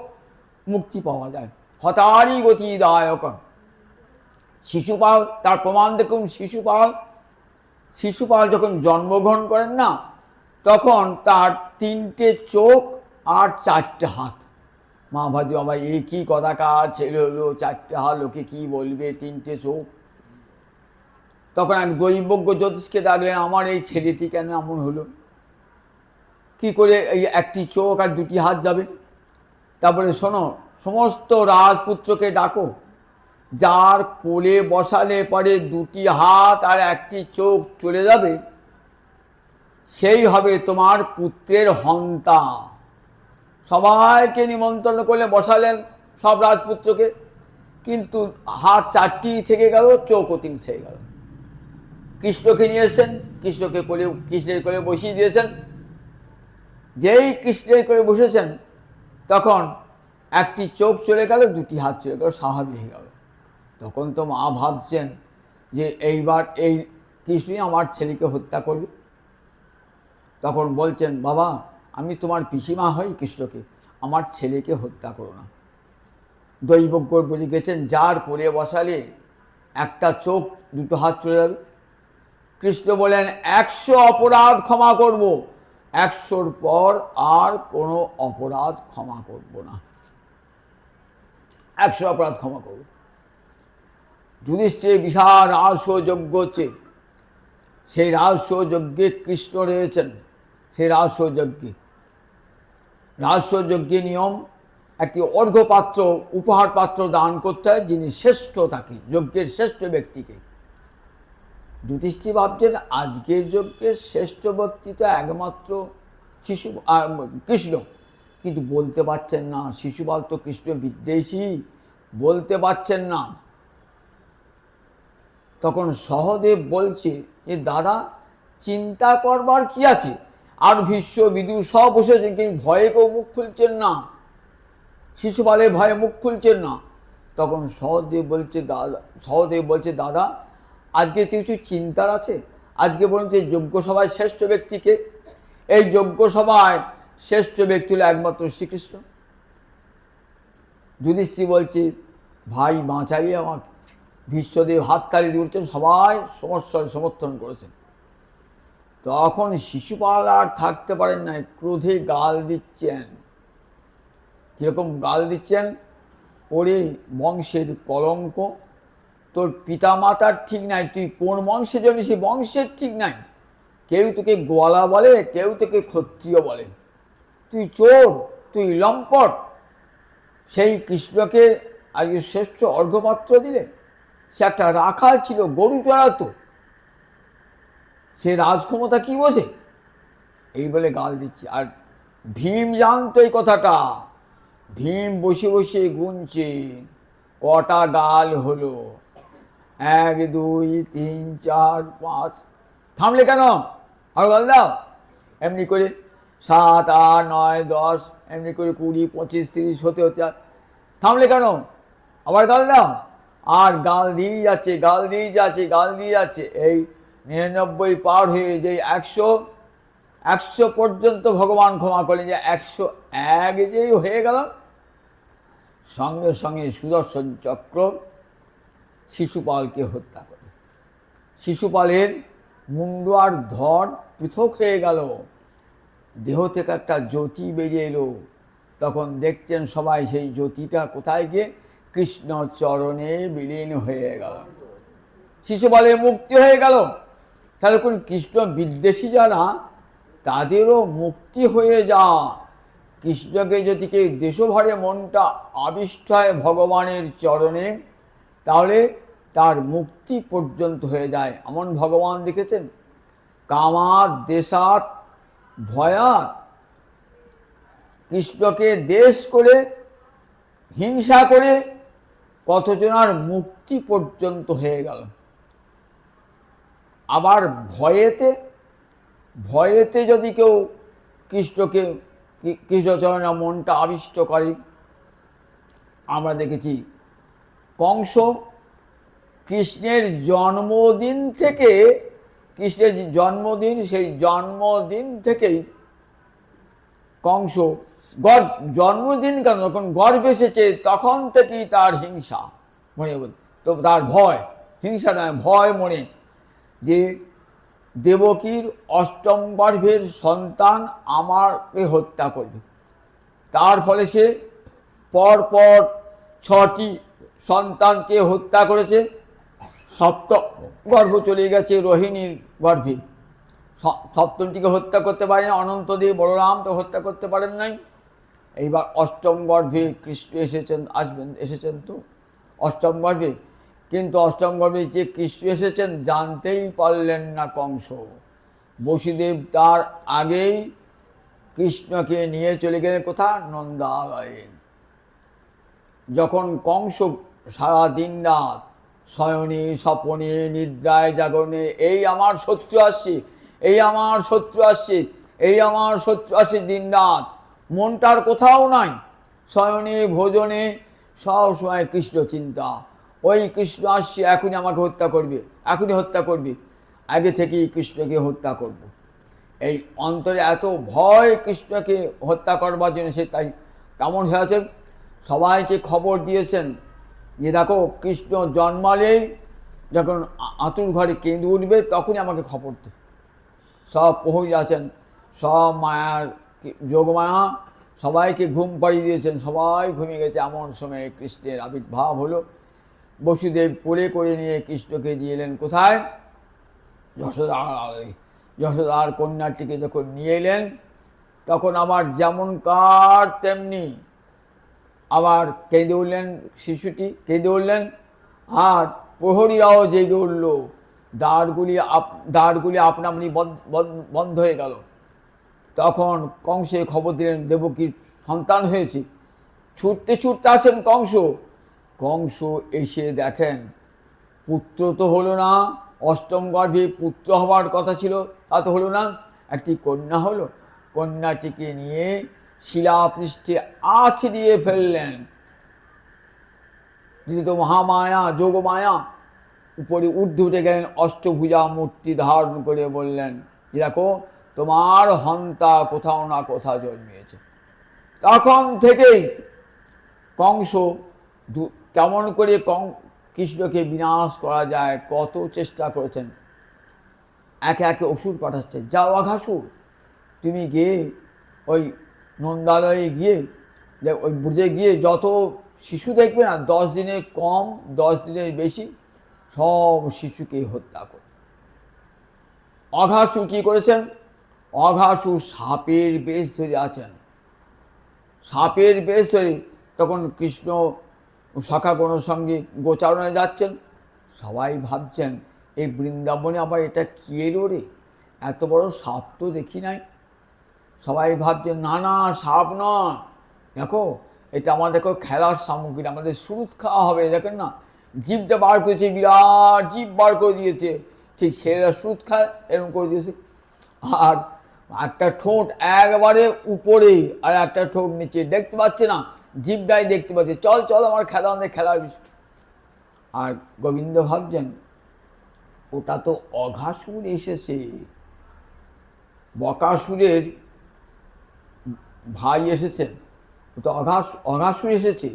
মুক্তি পাওয়া যায়। হতারি গতিদায়ক। শিশুপাল, তার প্রমাণ দেখুন। শিশুপাল যখন জন্মগ্রহণ করেন না, তখন তার 3টে চোখ আর 4টে হাত। মা ভাজি বাবা এই কি কথাকার ছেলে হলো, 4টে হাত, লোকে কি বলবে, 3টে চোখ। তখন এক দৈবজ্ঞ জ্যোতিষকে ডাকলেন, আমার এই ছেলেটি কেন এমন হলো, কি করে এই 1টি চোখ আর 2টি হাত যাবে? তারপরে শোনো, সমস্ত রাজপুত্রকে ডাকো, যার কোলে বসালে পরে 2টি হাত আর 1টি চোখ চলে যাবে, সেই হবে তোমার পুত্রের হন্তা। সবাইকে নিমন্ত্রণ করলে বসালেন সব রাজপুত্রকে, কিন্তু হাত 4টি থেকে গেল, চোখও 3 থেকে গেল। কৃষ্ণকে নিয়ে এসেছেন, কৃষ্ণের কোলে বসিয়ে দিয়েছেন। যেই কৃষ্ণের কোলে বসেছেন, তখন 1টি চোখ চলে গেল, 2টি হাত চলে গেল, স্বাভাবিক হয়ে গেল। তখন তো মা ভাবছেন যে এইবার এই কৃষ্ণই আমার ছেলেকে হত্যা করবে। তখন বলছেন, বাবা আমি তোমার পিসিমা হই কৃষ্ণকে, আমার ছেলেকে হত্যা করো না। দৈবজ্ঞ বলে গেছেন, যার কোলে বসালে 1টা চোখ 2টো হাত চলে যাবে। কৃষ্ণ বলেন 100 অপরাধ ক্ষমা করব, 100র পর আর কোনো অপরাধ ক্ষমা করব না। 100 অপরাধ ক্ষমা করব। যুধিষ্ঠির বিশাল রাজস্ব যজ্ঞ হচ্ছে, সেই রাজস্ব যজ্ঞে কৃষ্ণ রয়েছেন। সেই রাজস্ব যজ্ঞে নিয়ম, একটি অর্ঘ্যপাত্র উপহার পাত্র দান করতে হয় যিনি শ্রেষ্ঠ, তাকে যজ্ঞের শ্রেষ্ঠ ব্যক্তিকে। যুধিষ্ঠির ভাবছেন আজকের যজ্ঞের শ্রেষ্ঠ ব্যক্তি তো একমাত্র কৃষ্ণ, কিন্তু বলতে পারছেন না। শিশুপাল তো কৃষ্ণ বিদ্বেষী, বলতে পারছেন না। তখন সহদেব বলছে যে দাদা, চিন্তা করবার কি আছে, আর ভীষ্ম বিদুর সব বসেছেন, কিন্তু ভয়ে কেউ মুখ খুলছেন না, শিশুপালে ভয়ে মুখ খুলছেন না। তখন সহদেব বলছে দাদা, আজকে কিছু চিন্তার আছে। আজকে বলুন যে যজ্ঞ সভায় শ্রেষ্ঠ ব্যক্তিকে, এই যজ্ঞ সভায় শ্রেষ্ঠ ব্যক্তি হলো একমাত্র শ্রীকৃষ্ণ। যুধিষ্ঠির বলছে ভাই বাঁচাই আমাকে। ভীষ্মদেব হাততালি দিয়েছেন, সবাই সমস্যার সমর্থন করেছেন। তখন শিশুপাল আর থাকতে পারেন না, ক্রোধে গাল দিচ্ছেন। কীরকম গাল দিচ্ছেন, ওরে বংশের কলঙ্ক, তোর পিতা মাতার ঠিক নাই, তুই কোন বংশে জন্মি সে বংশের ঠিক নাই, কেউ তোকে গোয়ালা বলে, কেউ তোকে ক্ষত্রিয় বলে, তুই চোর, তুই লম্পট। সেই কৃষ্ণকে আজকে শ্রেষ্ঠ অর্ঘ্যপাত্র দিলে। সে একটা রাখাল ছিল, গরু চড়াতো, সে রাজক্ষমতা কি বোঝে, এই বলে গাল দিচ্ছে। আর ভীম জানতো এই কথাটা। ভীম বসে বসে গুনছে কটা গাল হলো, 1 2 3 4 5। থামলে কেন, আর গাল দাও। এমনি করে 7 8 9 10, এমনি করে 20 25 30 হতে হতে থামলে কেন, আবার গাল দাও। আর গাল দিয়ে যাচ্ছে, গাল দিয়ে যাচ্ছে, গাল দিয়ে যাচ্ছে। এই 99 পার হয়ে যে 100 পর্যন্ত ভগবান ক্ষমা করলেন, যে 101 যেই হয়ে গেল, সঙ্গে সঙ্গে সুদর্শন চক্র শিশুপালকে হত্যা করে। শিশুপালের মুন্ডু আর ধর পৃথক হয়ে গেল, দেহ থেকে একটা জ্যোতি বেরিয়ে এলো। তখন দেখছেন সবাই সেই জ্যোতিটা কোথায় গিয়ে কৃষ্ণ চরণে বিলীন হয়ে গেল, শিশুপালের মুক্তি হয়ে গেল। তাহলে কোন কৃষ্ণ বিদ্বেষী যারা, তাদেরও মুক্তি হয়ে যা। কৃষ্ণকে যদি কেউ দেশভরে মনটা আবিষ্ট হয় ভগবানের চরণে, তাহলে তার মুক্তি পর্যন্ত হয়ে যায়। এমন ভগবান দেখেছেন, কামাত দেশাত ভয়াত, কৃষ্ণকে দেশ করে হিংসা করে কতজনার মুক্তি পর্যন্ত হয়ে গেল। আবার ভয়েতে যদি কেউ কৃষ্ণচরণে মনটা আবিষ্ট করে, আমরা দেখেছি কংস কৃষ্ণের জন্মদিন থেকে, কৃষ্ণের জন্মদিন, সেই জন্মদিন থেকেই কংস জন্মদিন কেন, যখন গর্ভে এসেছে তখন থেকেই তার হিংসা মনে, তো তার ভয়, হিংসা নয় ভয় মনে, যে দেবকীর 8ম গর্ভের সন্তান আমাকে হত্যা করবে। তার ফলে সে পরপর 6টি সন্তানকে হত্যা করেছে। 7ম গর্ভ চলে গেছে রোহিণীর গর্ভে, 7মটিকে হত্যা করতে পারেনি। অনন্তদেব বলরাম তো হত্যা করতে পারেন নাই। এইবার 8ম গর্ভে কৃষ্ণ এসেছেন তো 8ম গর্ভে, কিন্তু 8ম গর্ভে যে কৃষ্ণ এসেছেন জানতেই পারলেন না কংস। বসুদেব তার আগেই কৃষ্ণকে নিয়ে চলে গেলেন কোথা, নন্দালয়ে। যখন কংস সারা দিন রাত শয়নে স্বপনে নিদ্রায় জাগরণে, এই আমার শত্রু আসছে, এই আমার শত্রু আসছে, এই আমার শত্রু আসছে, দিন রাত মনটার কোথাও নাই, শয়নে ভোজনে সব সময় কৃষ্ণ চিন্তা। ওই কৃষ্ণ আসছে, এখনই আমাকে হত্যা করবে, এখনই হত্যা করবে, আগে থেকেই কৃষ্ণকে হত্যা করব। এই অন্তরে এত ভয় কৃষ্ণকে হত্যা করবার জন্য, সে তাই কেমন হয়ে আছেন, সবাইকে খবর দিয়েছেন যে দেখো কৃষ্ণ জন্মালেই যখন আতুর ঘরে কেঁদে উঠবে তখনই আমাকে খবর দেবে। সব প্রহরী আছেন, সব মায়ার যোগমায়া সবাইকে ঘুম পাড়িয়ে দিয়েছেন, সবাই ঘুমিয়ে গেছে। এমন সময়ে কৃষ্ণের আবির্ভাব হলো। বসুদেব করে নিয়ে কৃষ্ণকে দিয়ে এলেন কোথায়, যশোদার কন্যাটিকে যখন নিয়ে এলেন, তখন আবার যেমন কার তেমনি আবার কেঁদে উঠলেন, শিশুটি কেঁদে উঠলেন। আর প্রহরীরাও জেগে উঠল, দ্বারগুলি আপনামনি বন্ধ হয়ে গেল। তখন কংসে খবর দিলেন দেবকীর সন্তান হয়েছে। ছুটতে ছুটতে আসেন কংস এসে দেখেন পুত্র তো হলো না, অষ্টম গর্ভে পুত্র হওয়ার কথা ছিল, তা তো হলো না, একটি কন্যা হলো। কন্যাটিকে নিয়ে শিলাপৃষ্ঠে আছড়িয়ে ফেললেন। যিনি তো মহামায়া, যোগমায়া, উপরে ঊর্ধ্বে উঠে গেলেন, অষ্টভুজা মূর্তি ধারণ করে বললেন, দেখো তোমার হন্তা কোথাও না কোথাও জন্মিয়েছে। তখন থেকেই কংস কেমন করে কৃষ্ণকে বিনাশ করা যায় কত চেষ্টা করেছেন। একে একে অসুর পাঠাচ্ছে, যাও অঘাসুর, তুমি গিয়ে ওই নন্দালয়ে গিয়ে ওই ব্রজে গিয়ে যত শিশু দেখবে না, 10 দিনের কম 10 দিনের বেশি, সব শিশুকে হত্যা করে। অঘাসুর কী করেছেন? অঘাসুর সাপের বেশ ধরে আছেন। সাপের বেশ ধরে তখন কৃষ্ণ সখাগণের সঙ্গে গোচারণে যাচ্ছেন। সবাই ভাবছেন এই বৃন্দাবনে আবার এটা কি এলো রে, এত বড় সাপ তো দেখি নাই। সবাই ভাবছেন না না, সাপ নয়, দেখো এটা আমাদের দেখো খেলার সামগ্রী, আমাদের সুদ খাওয়া হবে। দেখেন না, জিভটা বার করেছে, বিরাট জিভ বার করে দিয়েছে, ঠিক ছেলেরা সুদ খায় এরকম করে দিয়েছে। আর একটা ঠোঁট একবারে উপরে আর একটা ঠোঁট নিচে, দেখতে পাচ্ছে না, জিভটাই দেখতে পাচ্ছে, চল চল আমার খেলা, আমাদের খেলার বিষয়। আর গোবিন্দ ভাবছেন ওটা তো অঘাসুর এসেছে, বকাসুরের ভাই এসেছেন, তো অঘাসুর এসেছে,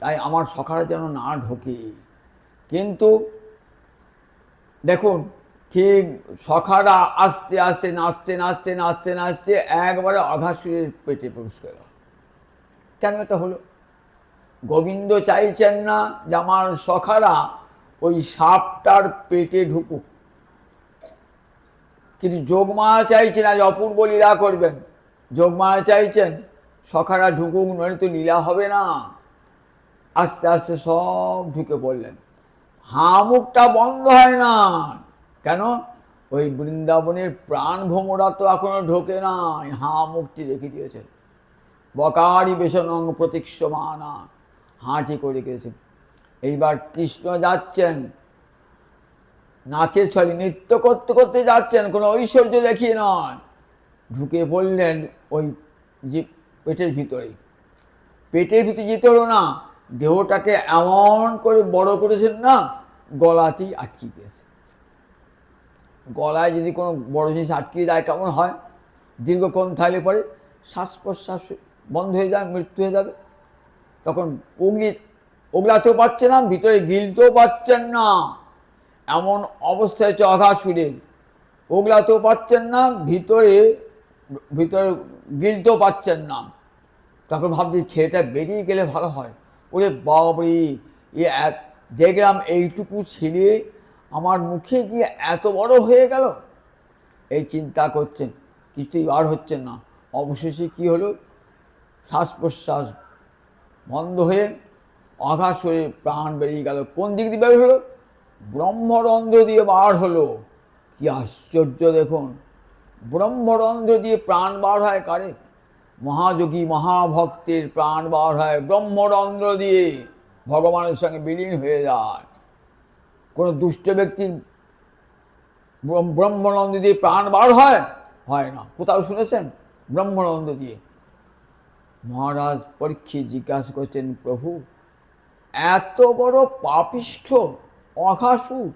তাই আমার সখারা যেন না ঢোকে। কিন্তু দেখুন, ঠিক সখারা আস্তে আস্তে নাচতে নাচতে নাচতে নাচতে একবারে অঘাসুরের পেটে প্রবেশ করে। কেন এটা হলো? গোবিন্দ চাইছেন না যে আমার সখারা ওই সাপটার পেটে ঢুকুক, কিন্তু যোগমায়া চাইছেন আজ অপূর্ব লীলা করবেন। যোগমায়া চাইছেন সখারা ঢুকুক, নইলে তো লীলা হবে না। আস্তে আস্তে সব ঢুকে পড়লেন। মুখটা বন্ধ হয় না কেন? ওই বৃন্দাবনের প্রাণ ভ্রমরা তো এখনো ঢোকে নাই, মুখটি রেখে দিয়েছেন। বকারি বেশনং প্রতীক্ষমানা, হাঁটি করে গেছেন। এইবার কৃষ্ণ যাচ্ছেন নাচের ছলে, নৃত্য করতে করতে যাচ্ছেন, কোনো ঐশ্বর্য দেখিয়ে নয়। ঢুকে পড়লেন ওই যে পেটের ভিতরে। পেটের ভিতরে যেতে হলো না, দেহটাকে এমন করে বড় করেছেন না, গলাতেই আটকে গেছে। গলায় যদি কোনো বড় জিনিস আটকে যায় কেমন হয়? দীর্ঘক্ষণ থাকলে পরে শ্বাস প্রশ্বাস বন্ধ হয়ে যায়, মৃত্যু হয়ে যাবে। তখন ওগলাতেও পাচ্ছে না, ভিতরে গিলতেও পাচ্ছেন না, এমন অবস্থা হচ্ছে অঘাসুরের। ওগলাতেও পাচ্ছেন না, ভিতরে গিলতেও পাচ্ছেন না। তখন ভাবছি ছেলেটা বেরিয়ে গেলে ভালো হয়। ওরে বাবরে, দেখলাম এইটুকু ছেলে আমার মুখে গিয়ে এত বড় হয়ে গেল। এই চিন্তা করছেন, কিছুই বার হচ্ছেন না। অবশেষে কি হলো? শ্বাস প্রশ্বাস বন্ধ হয়ে অঘাসুরের প্রাণ বেরিয়ে গেল। কোন দিক দিয়ে বের হলো? ব্রহ্মরন্ধ্র দিয়ে বার হলো। কি আশ্চর্য দেখুন, ব্রহ্মরন্ধ্র দিয়ে প্রাণ বার হয় কারে? মহাযোগী মহাভক্তের প্রাণ বার হয় ব্রহ্মরন্ধ্র দিয়ে, ভগবানের সঙ্গে বিলীন হয়ে যায়। কোনো দুষ্ট ব্যক্তির ব্রহ্মরন্ধ্র দিয়ে প্রাণ বার হয় না। কোথাও শুনেছেন ব্রহ্মরন্ধ্র দিয়ে? মহারাজ পরীক্ষিত জিজ্ঞাসা করছেন, প্রভু এত বড় পাপিষ্ঠ অঘাসুর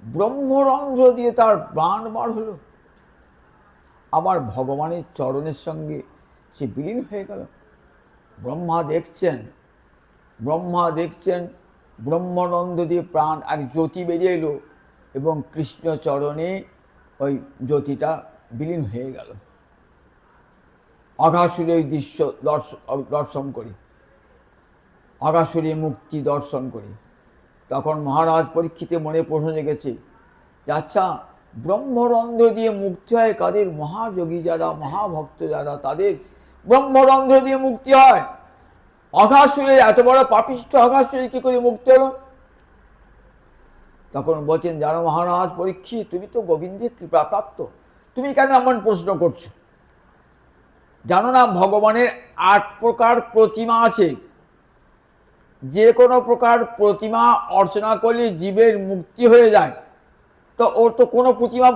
ব্রহ্মরন্ধ্র দিয়ে তার প্রাণ বার হলো, আবার ভগবানের চরণের সঙ্গে সে বিলীন হয়ে গেল। ব্রহ্মা দেখছেন ব্রহ্মরন্ধ্র দিয়ে প্রাণ এক জ্যোতি বেরিয়ে এলো এবং কৃষ্ণ চরণে ওই জ্যোতিটা বিলীন হয়ে গেল। অঘাসুরের দৃশ্য দর্শন করি, অঘাসুরের মুক্তি দর্শন করি। তখন মহারাজ পরীক্ষিতের মনে প্রশ্ন জেগেছে যে আচ্ছা, ব্রহ্মরন্ধ্র দিয়ে মুক্তি হয় কাদের? মহাযোগী যারা, মহাভক্ত যারা, তাদের ব্রহ্মরন্ধ্র দিয়ে মুক্তি হয়। অঘাসুরের, এত বড় পাপিষ্ঠ অঘাসুরের কি করে মুক্তি হলো? তখন বলছেন, জানো মহারাজ পরীক্ষিত, তুমি তো গোবিন্দের কৃপাপ্রাপ্ত, তুমি কেন এমন প্রশ্ন করছো? জানো না ভগবানের 8 প্রকার প্রতিমা আছে। যে কোনো প্রকার প্রতিমা অর্চনা করলে জীবের মুক্তি হয়ে যায়, তো ওর তো কোনো প্রতিমা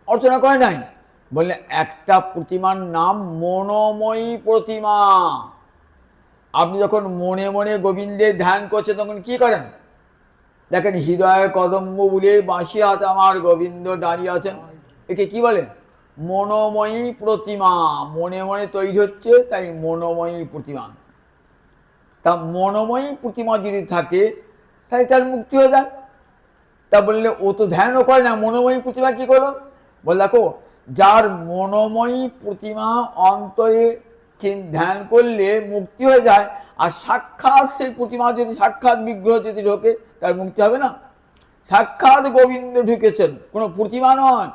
অর্চনা করে নাই। বললে একটা প্রতিমার নাম মনোময়ী প্রতিমা। আপনি যখন মনে মনে গোবিন্দের ধ্যান করছেন তখন কি করেন? দেখেন হৃদয় কদম্ব বলে বাঁশি হাতে আমার গোবিন্দ দাঁড়িয়ে আছেন, একে কি বলে? মনোময়ী প্রতিমা। মনে মনে তৈরি হচ্ছে, তাই মনোময়ী প্রতিমা। তা মনোময়ী প্রতিমা যদি থাকে তাই তার মুক্তি হয়ে যায়। তা বললে ও তো ধ্যানও করে না, মনোময়ী প্রতিমা কি করলো? বল দেখো, যার মনোময়ী প্রতিমা অন্তরে ধ্যান করলে মুক্তি হয়ে যায়, আর সাক্ষাৎ সেই প্রতিমা যদি সাক্ষাৎ বিগ্রহ যদি ঢোকে তার মুক্তি হবে না? সাক্ষাৎ গোবিন্দ ঢুকেছেন, কোনো প্রতিমা নয়,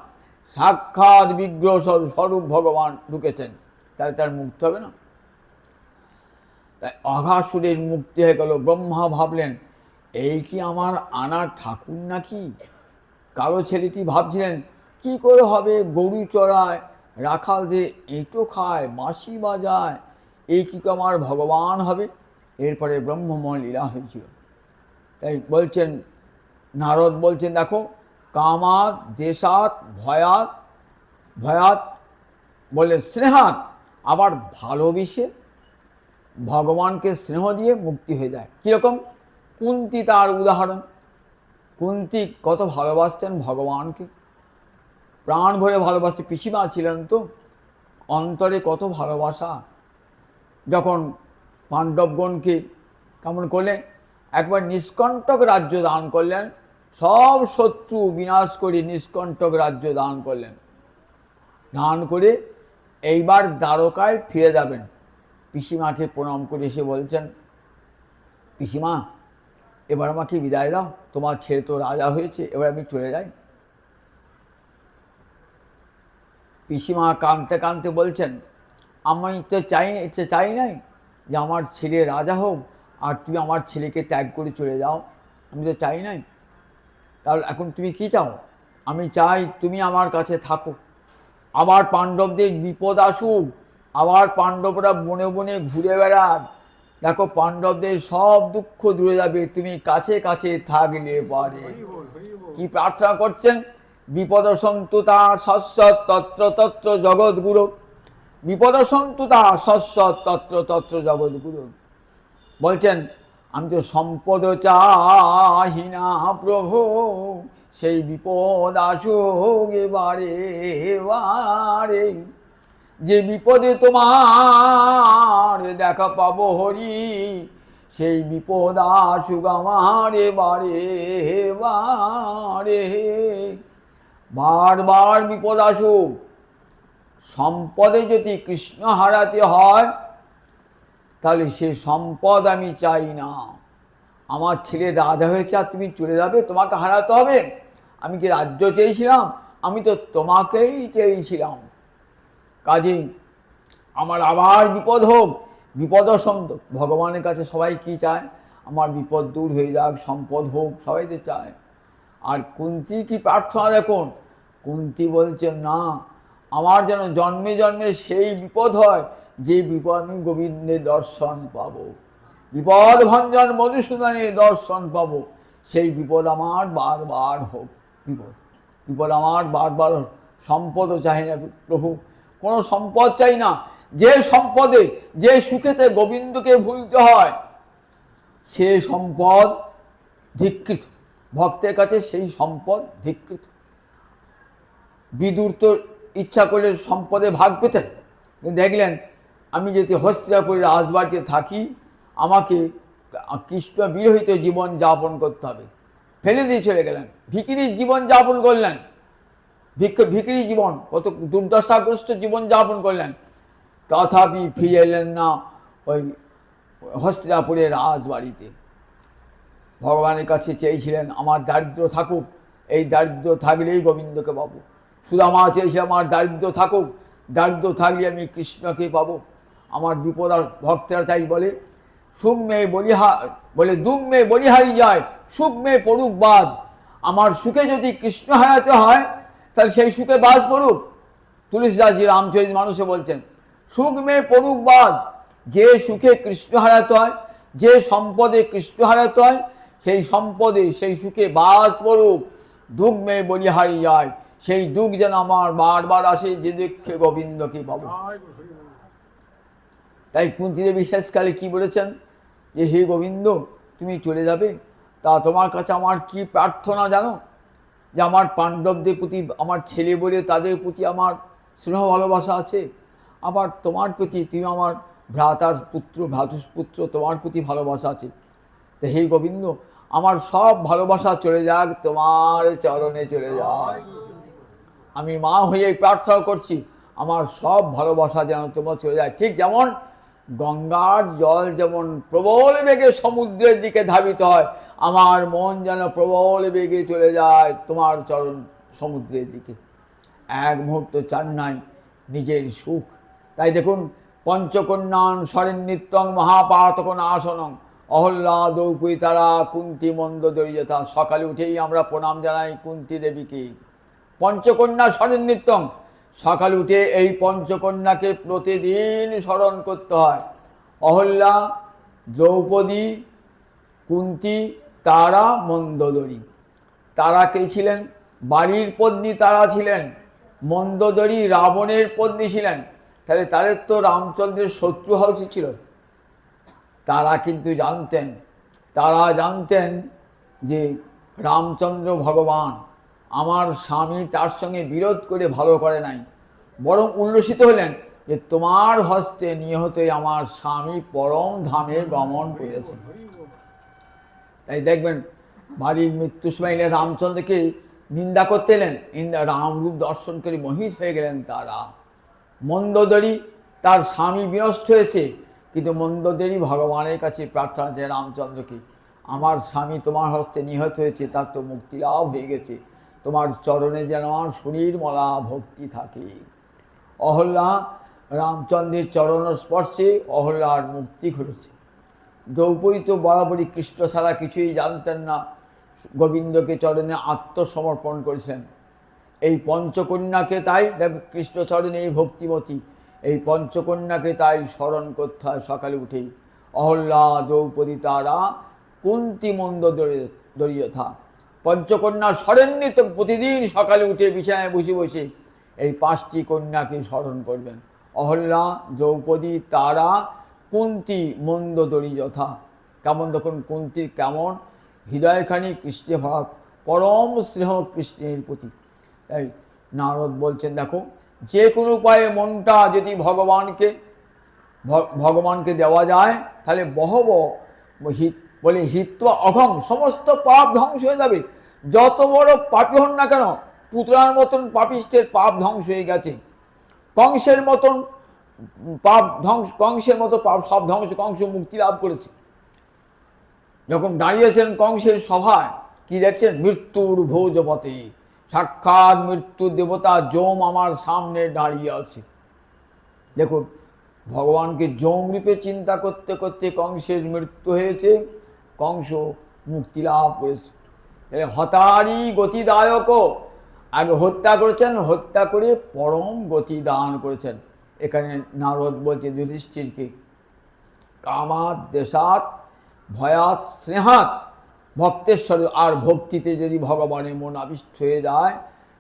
সাক্ষাৎ বিগ্রহ স্বরূপ ভগবান ঢুকেছেন, তাহলে তার মুক্তি হবে না? তাই অঘাসুরের মুক্তি হয়ে গেল। ব্রহ্মা ভাবলেন এই কি আমার আনার ঠাকুর নাকি? কালো ছেলেটি ভাবছিলেন কি করে হবে, গরু চড়ায়, রাখাল দিয়ে এঁটো খায়, বাঁশি বাজায়, এই কি আমার ভগবান হবে? এরপরে ব্রহ্মময় লীলা হয়েছিল। তাই বলছেন নারদ বলছেন দেখো, কামাত দেশাত ভয়াত, ভয়াত বলে স্নেহাত, আবার ভালোবেসে ভগবানকে স্নেহ দিয়ে মুক্তি হয়ে যায়। কীরকম? কুন্তী তার উদাহরণ। কুন্তী কত ভালোবাসতেন ভগবানকে, প্রাণ ভরে ভালোবাসতে, পিসিমা ছিলেন তো, অন্তরে কত ভালোবাসা। যখন পাণ্ডবগণকে কেমন করলেন, একবার নিষ্কণ্টক রাজ্য দান করলেন, সব শত্রু বিনাশ করে নিষ্কণ্টক রাজ্য দান করলেন। দান করে এইবার দ্বারকায় ফিরে যাবেন। পিসিমাকে প্রণাম করে এসে বলছেন, পিসিমা এবার আমাকে বিদায় দাও, তোমার ছেলে তো রাজা হয়েছে, এবার আমি চলে যাই। পিসিমা কাঁদতে কাঁদতে বলছেন, আমি তো চাই নাই যে আমার ছেলে রাজা হোক আর তুমি আমার ছেলেকে ত্যাগ করে চলে যাও, আমি তো চাই নাই। তাহলে এখন তুমি কি চাও? আমি চাই তুমি আমার কাছে থাকো, আবার পাণ্ডবদের বিপদ আসুক, আবার পাণ্ডবরা বনে বনে ঘুরে বেড়াক, দেখো পাণ্ডবদের সব দুঃখ দূরে যাবে, তুমি কাছে কাছে থাকলে পারে। কি প্রার্থনা করছেন? বিপদ সন্তুতা সস্বৎ তত্র তত্র জগৎগুরু, বিপদ সন্তুতা সস্বৎ তত্র তত্র জগৎগুরু। বলছেন আমি তো সম্পদ চাহি না প্রভু, সেই বিপদ আসুক এবারে এবারে, যে বিপদে তোমার দেখা পাবো হরি, সেই বিপদ আসুক আমার এবারে এবারে। বারবার বিপদ আসুক, সম্পদে যদি কৃষ্ণ হারাতে হয় তাহলে সে সম্পদ আমি চাই না। আমার ছেলে রাজা হয়েছে আর তুমি চলে যাবে, তোমাকে হারাতে হবে? আমি কি রাজ্য চেয়েছিলাম? আমি তো তোমাকেই চেয়েছিলাম। কাজেই আমার আবার বিপদ হোক, বিপদ ভগবানের কাছে সবাই কি চায়? আমার বিপদ দূর হয়ে যাক, সম্পদ হোক, সবাই তো চায়। আর কুন্তী কি প্রার্থনা দেখুন, কুন্তী বলছেন না, আমার যেন জন্মে জন্মে সেই বিপদ হয় যে বিপদ আমি গোবিন্দের দর্শন পাবো, বিপদ ভঞ্জন মধুসূদনের দর্শন পাবো, সেই বিপদ আমার বারবার হোক। বিপদ আমার বারবার। সম্পদও চাই না প্রভু, কোনো সম্পদ চাই না। যে সম্পদে যে সুখেতে গোবিন্দকে ভুলতে হয় সে সম্পদ ধিক্কৃত, ভক্তের কাছে সেই সম্পদ ধিক্কৃত। বিদুর তো ইচ্ছা করলে সম্পদে ভাগ পেতেন, দেখলেন আমি যদি হস্তিনাপুরের রাজবাড়িতে থাকি আমাকে কৃষ্ণ বিরহিত জীবন যাপন করতে হবে, ফেলে দিয়ে চলে গেলেন, ভিখিরির জীবন যাপন করলেন, ভিখিরি জীবন, কত দুর্দশাগ্রস্ত জীবন যাপন করলেন, তথাপি ফিরে এলেন না ওই হস্তিনাপুরের রাজবাড়িতে। ভগবানের কাছে চেয়েছিলেন আমার দারিদ্র থাকুক, এই দারিদ্র থাকলেই গোবিন্দকে পাবো। সুদামা চেয়েছে আমার দারিদ্র থাকুক, দারিদ্র থাকলে আমি কৃষ্ণকে পাবো। আমার বিপদ ভক্তরা তাই বলে সুখ মেয়ে বলে দুঃখ মেয়ে বলিহারি যায়, সুখ মেয়ে পড়ুক বাজ। আমার সুখে যদি কৃষ্ণ হারাতে হয় তাহলে সেই সুখে বাজ পড়ুক। তুলসীদাসজি রামচরিত মানুষে বলছেন সুখ মেয়ে পড়ুক বাজ, যে সুখে কৃষ্ণ হারাতে হয় যে সম্পদে কৃষ্ণ হারাতে হয় সেই সম্পদে সেই সুখে বাস করুক, দুঃখ মেয়ে বলিহারি যায়, সেই দুঃখ যেন আমার বারবার আসে যে দেখে গোবিন্দকে পাবো। তাই কুন্তী দেবী শেষকালে কি বলেছেন যে হে গোবিন্দ তুমি চলে যাবে, তা তোমার কাছে আমার কি প্রার্থনা জানো, যে আমার পাণ্ডবদের প্রতি, আমার ছেলে বলে তাদের প্রতি আমার স্নেহ ভালোবাসা আছে, আবার তোমার প্রতি, তুমি আমার ভ্রাতার পুত্র, ভ্রাতুষ্পুত্র, তোমার প্রতি ভালোবাসা আছে। তো হে গোবিন্দ আমার সব ভালোবাসা চলে যাক, তোমার চরণে চলে যাক। আমি মা হয়ে প্রার্থনা করছি আমার সব ভালোবাসা যেন তোমার চলে যায়। ঠিক যেমন গঙ্গার জল যেমন প্রবল বেগে সমুদ্রের দিকে ধাবিত হয়, আমার মন যেন প্রবল বেগে চলে যায় তোমার চরণ সমুদ্রের দিকে। এক মুহূর্ত চান নাই নিজের সুখ। তাই দেখুন পঞ্চকন্যান শরণ্যিত্যং মহাপাতকন আসনং অহল্লা দ্রৌপদী তারা কুন্তী মন্দোদরী যথা। সকালে উঠেই আমরা প্রণাম জানাই কুন্তী দেবীকে। পঞ্চকন্যা শরণ্যিত্যং, সকালে উঠে এই পঞ্চকন্যাকে প্রতিদিন স্মরণ করতে হয়। অহল্যা, দ্রৌপদী, কুন্তী, তারা, মন্দোদরী। তারা কে ছিলেন? বাড়ির পত্নী তারা ছিলেন। মন্দোদরী রাবণের পত্নী ছিলেন। তাহলে তাদের তো রামচন্দ্রের শত্রু হওয়া উচিত ছিল। তারা কিন্তু জানতেন, তারা জানতেন যে রামচন্দ্র ভগবান, আমার স্বামী তার সঙ্গে বিরোধ করে ভালো করে নাই, বরং উল্লসিত হলেন যে তোমার হস্তে নিহত আমার স্বামী পরম ধামে গমন করেছে। তাই দেখবেন বাড়ির মৃত্যু সময় রামচন্দ্রকে নিন্দা করতে এলেন, রামরূপ দর্শন করে মোহিত হয়ে গেলেন তারা। মন্দোদরী, তার স্বামী বিনষ্ট হয়েছে, কিন্তু মন্দোদরী ভগবানের কাছে প্রার্থনা যে রামচন্দ্রকে, আমার স্বামী তোমার হস্তে নিহত হয়েছে, তার তো মুক্তি লাভ হয়ে গেছে, তোমার চরণে যেন আমার শরীর মলা ভক্তি থাকে। অহল্যা, রামচন্দ্রের চরণ স্পর্শে অহল্যার মুক্তি ঘটেছে। দ্রৌপদী তো বরাবরই কৃষ্ণ ছাড়া কিছুই জানতেন না, গোবিন্দকে চরণে আত্মসমর্পণ করেছেন। এই পঞ্চকন্যাকে তাই কৃষ্ণ চরণে এই ভক্তিমতী, এই পঞ্চকন্যাকে তাই স্মরণ করতে হয় সকালে উঠেই। অহল্যা, দ্রৌপদী, তারা, কুন্তী মন্দোদরী যথা। পঞ্চকন্যা স্মরণিত প্রতিদিন সকালে উঠে বিছানায় বসে বসে এই পাঁচটি কন্যাকে স্মরণ করবেন। অহল্যা, দ্রৌপদী, তারা, কুন্তী মন্দোদরী যথা। কেমন দেখুন কুন্তীর কেমন হৃদয়খানি কৃষ্ণে ভাব, পরম স্নেহ কৃষ্ণের প্রতি। তাই নারদ বলছেন দেখো যে কোনো উপায়ে মনটা যদি ভগবানকে দেওয়া যায় তাহলে বহব বলে হিত্বা অঘং, সমস্ত পাপ ধ্বংস হয়ে যাবে। যত বড় পাপী হন না কেন, পুতলার মতন পাপিষ্টের পাপ ধ্বংস হয়ে গেছে। কংসের মতন পাপ ধ্বংস, কংসের মতো পাপ সব ধ্বংস, কংস মুক্তি লাভ করেছে। যখন দাঁড়িয়েছেন কংসের সভায়, কি দেখছেন? মৃত্যুর ভোজপতে, সাক্ষাৎ মৃত্যু দেবতা যম আমার সামনে দাঁড়িয়ে আছে। দেখুন ভগবানকে যম রূপে চিন্তা করতে করতে কংসের মৃত্যু হয়েছে, কংস মুক্তি লাভ করেছে। হতারি গতিদায়ক, আগে হত্যা করেছেন, হত্যা করে পরম গতি দান করেছেন। এখানে নারদ বলছে যুধিষ্ঠিরকে, কামাত দেশাত ভয়াত স্নেহাত ভক্তেশ্বর। আর ভক্তিতে যদি ভগবানের মন আবিষ্ট হয়ে যায়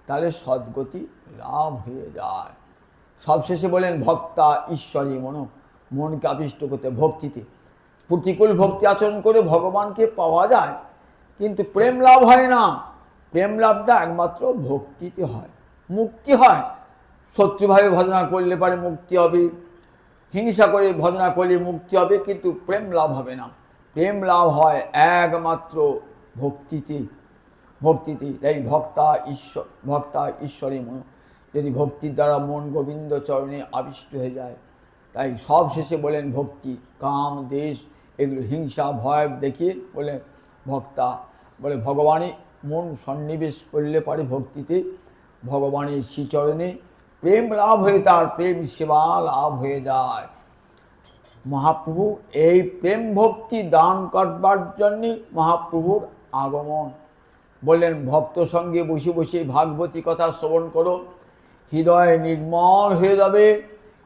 তাহলে সদ্গতি লাভ হয়ে যায়। সবশেষে বলেন ভক্তা ঈশ্বরী মনো, মনকে আবিষ্ট করতে ভক্তিতে। প্রতিকূল ভক্তি আচরণ করে ভগবানকে পাওয়া যায়, কিন্তু প্রেম লাভ হয় না। প্রেম লাভটা একমাত্র ভক্তিতে হয়, মুক্তি হয়। শত্রুভাবে ভজনা করলে পারে মুক্তি হবে, হিংসা করে ভজনা করলে মুক্তি হবে, কিন্তু প্রেম লাভ হবে না। প্রেম লাভ হয় একমাত্র ভক্তিতে, ভক্তিতে। তাই ভক্তা ঈশ্বরী মন, যদি ভক্তির দ্বারা মন গোবিন্দ চরণে আবিষ্ট হয়ে যায়। তাই সব শেষে বলেন ভক্তি, কাম দেশ এগুলো হিংসা ভয় দেখিয়ে বলে ভক্তা, বলে ভগবানে মন সন্নিবেশ করলে পারে ভক্তিতে, ভগবানের শ্রীচরণে প্রেম লাভ হয়ে তার প্রেম সেবা লাভ হয়ে যায়। মহাপ্রভু এই প্রেম ভক্তি দান করবার জন্যে মহাপ্রভুর আগমন। বললেন ভক্ত সঙ্গে বসে বসে ভাগবতী কথা শ্রবণ করো, হৃদয় নির্মল হয়ে যাবে।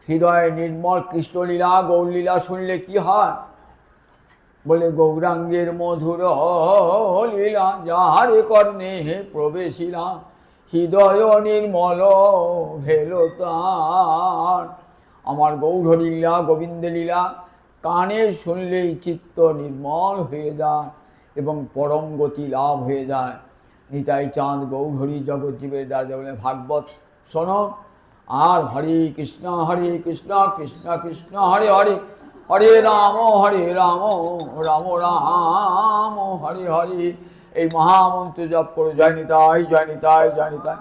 হৃদয় নির্মল, কৃষ্ণলীলা গৌরলীলা শুনলে কি হয়? বলে গৌরাঙ্গের মধুর লীলা যাহারে কর্ণে প্রবেশিলা, হৃদয় নির্মল ভেল তার। আমার গৌরলীলা গোবিন্দ লীলা কানে শুনলেই চিত্ত নির্মল হয়ে যায় এবং পরম গতি লাভ হয়ে যায়। নিতাই চাঁদ গৌরহরি জগজ্জীবের দ্বারা বলে ভাগবত শোনো। আর হরে কৃষ্ণ কৃষ্ণ কৃষ্ণ হরে হরে, হরে রাম রাম রাম হরে হরে। এই মহামন্ত্র জপ করো। জয় নিতাই জয় নিতাই জয় নিতাই।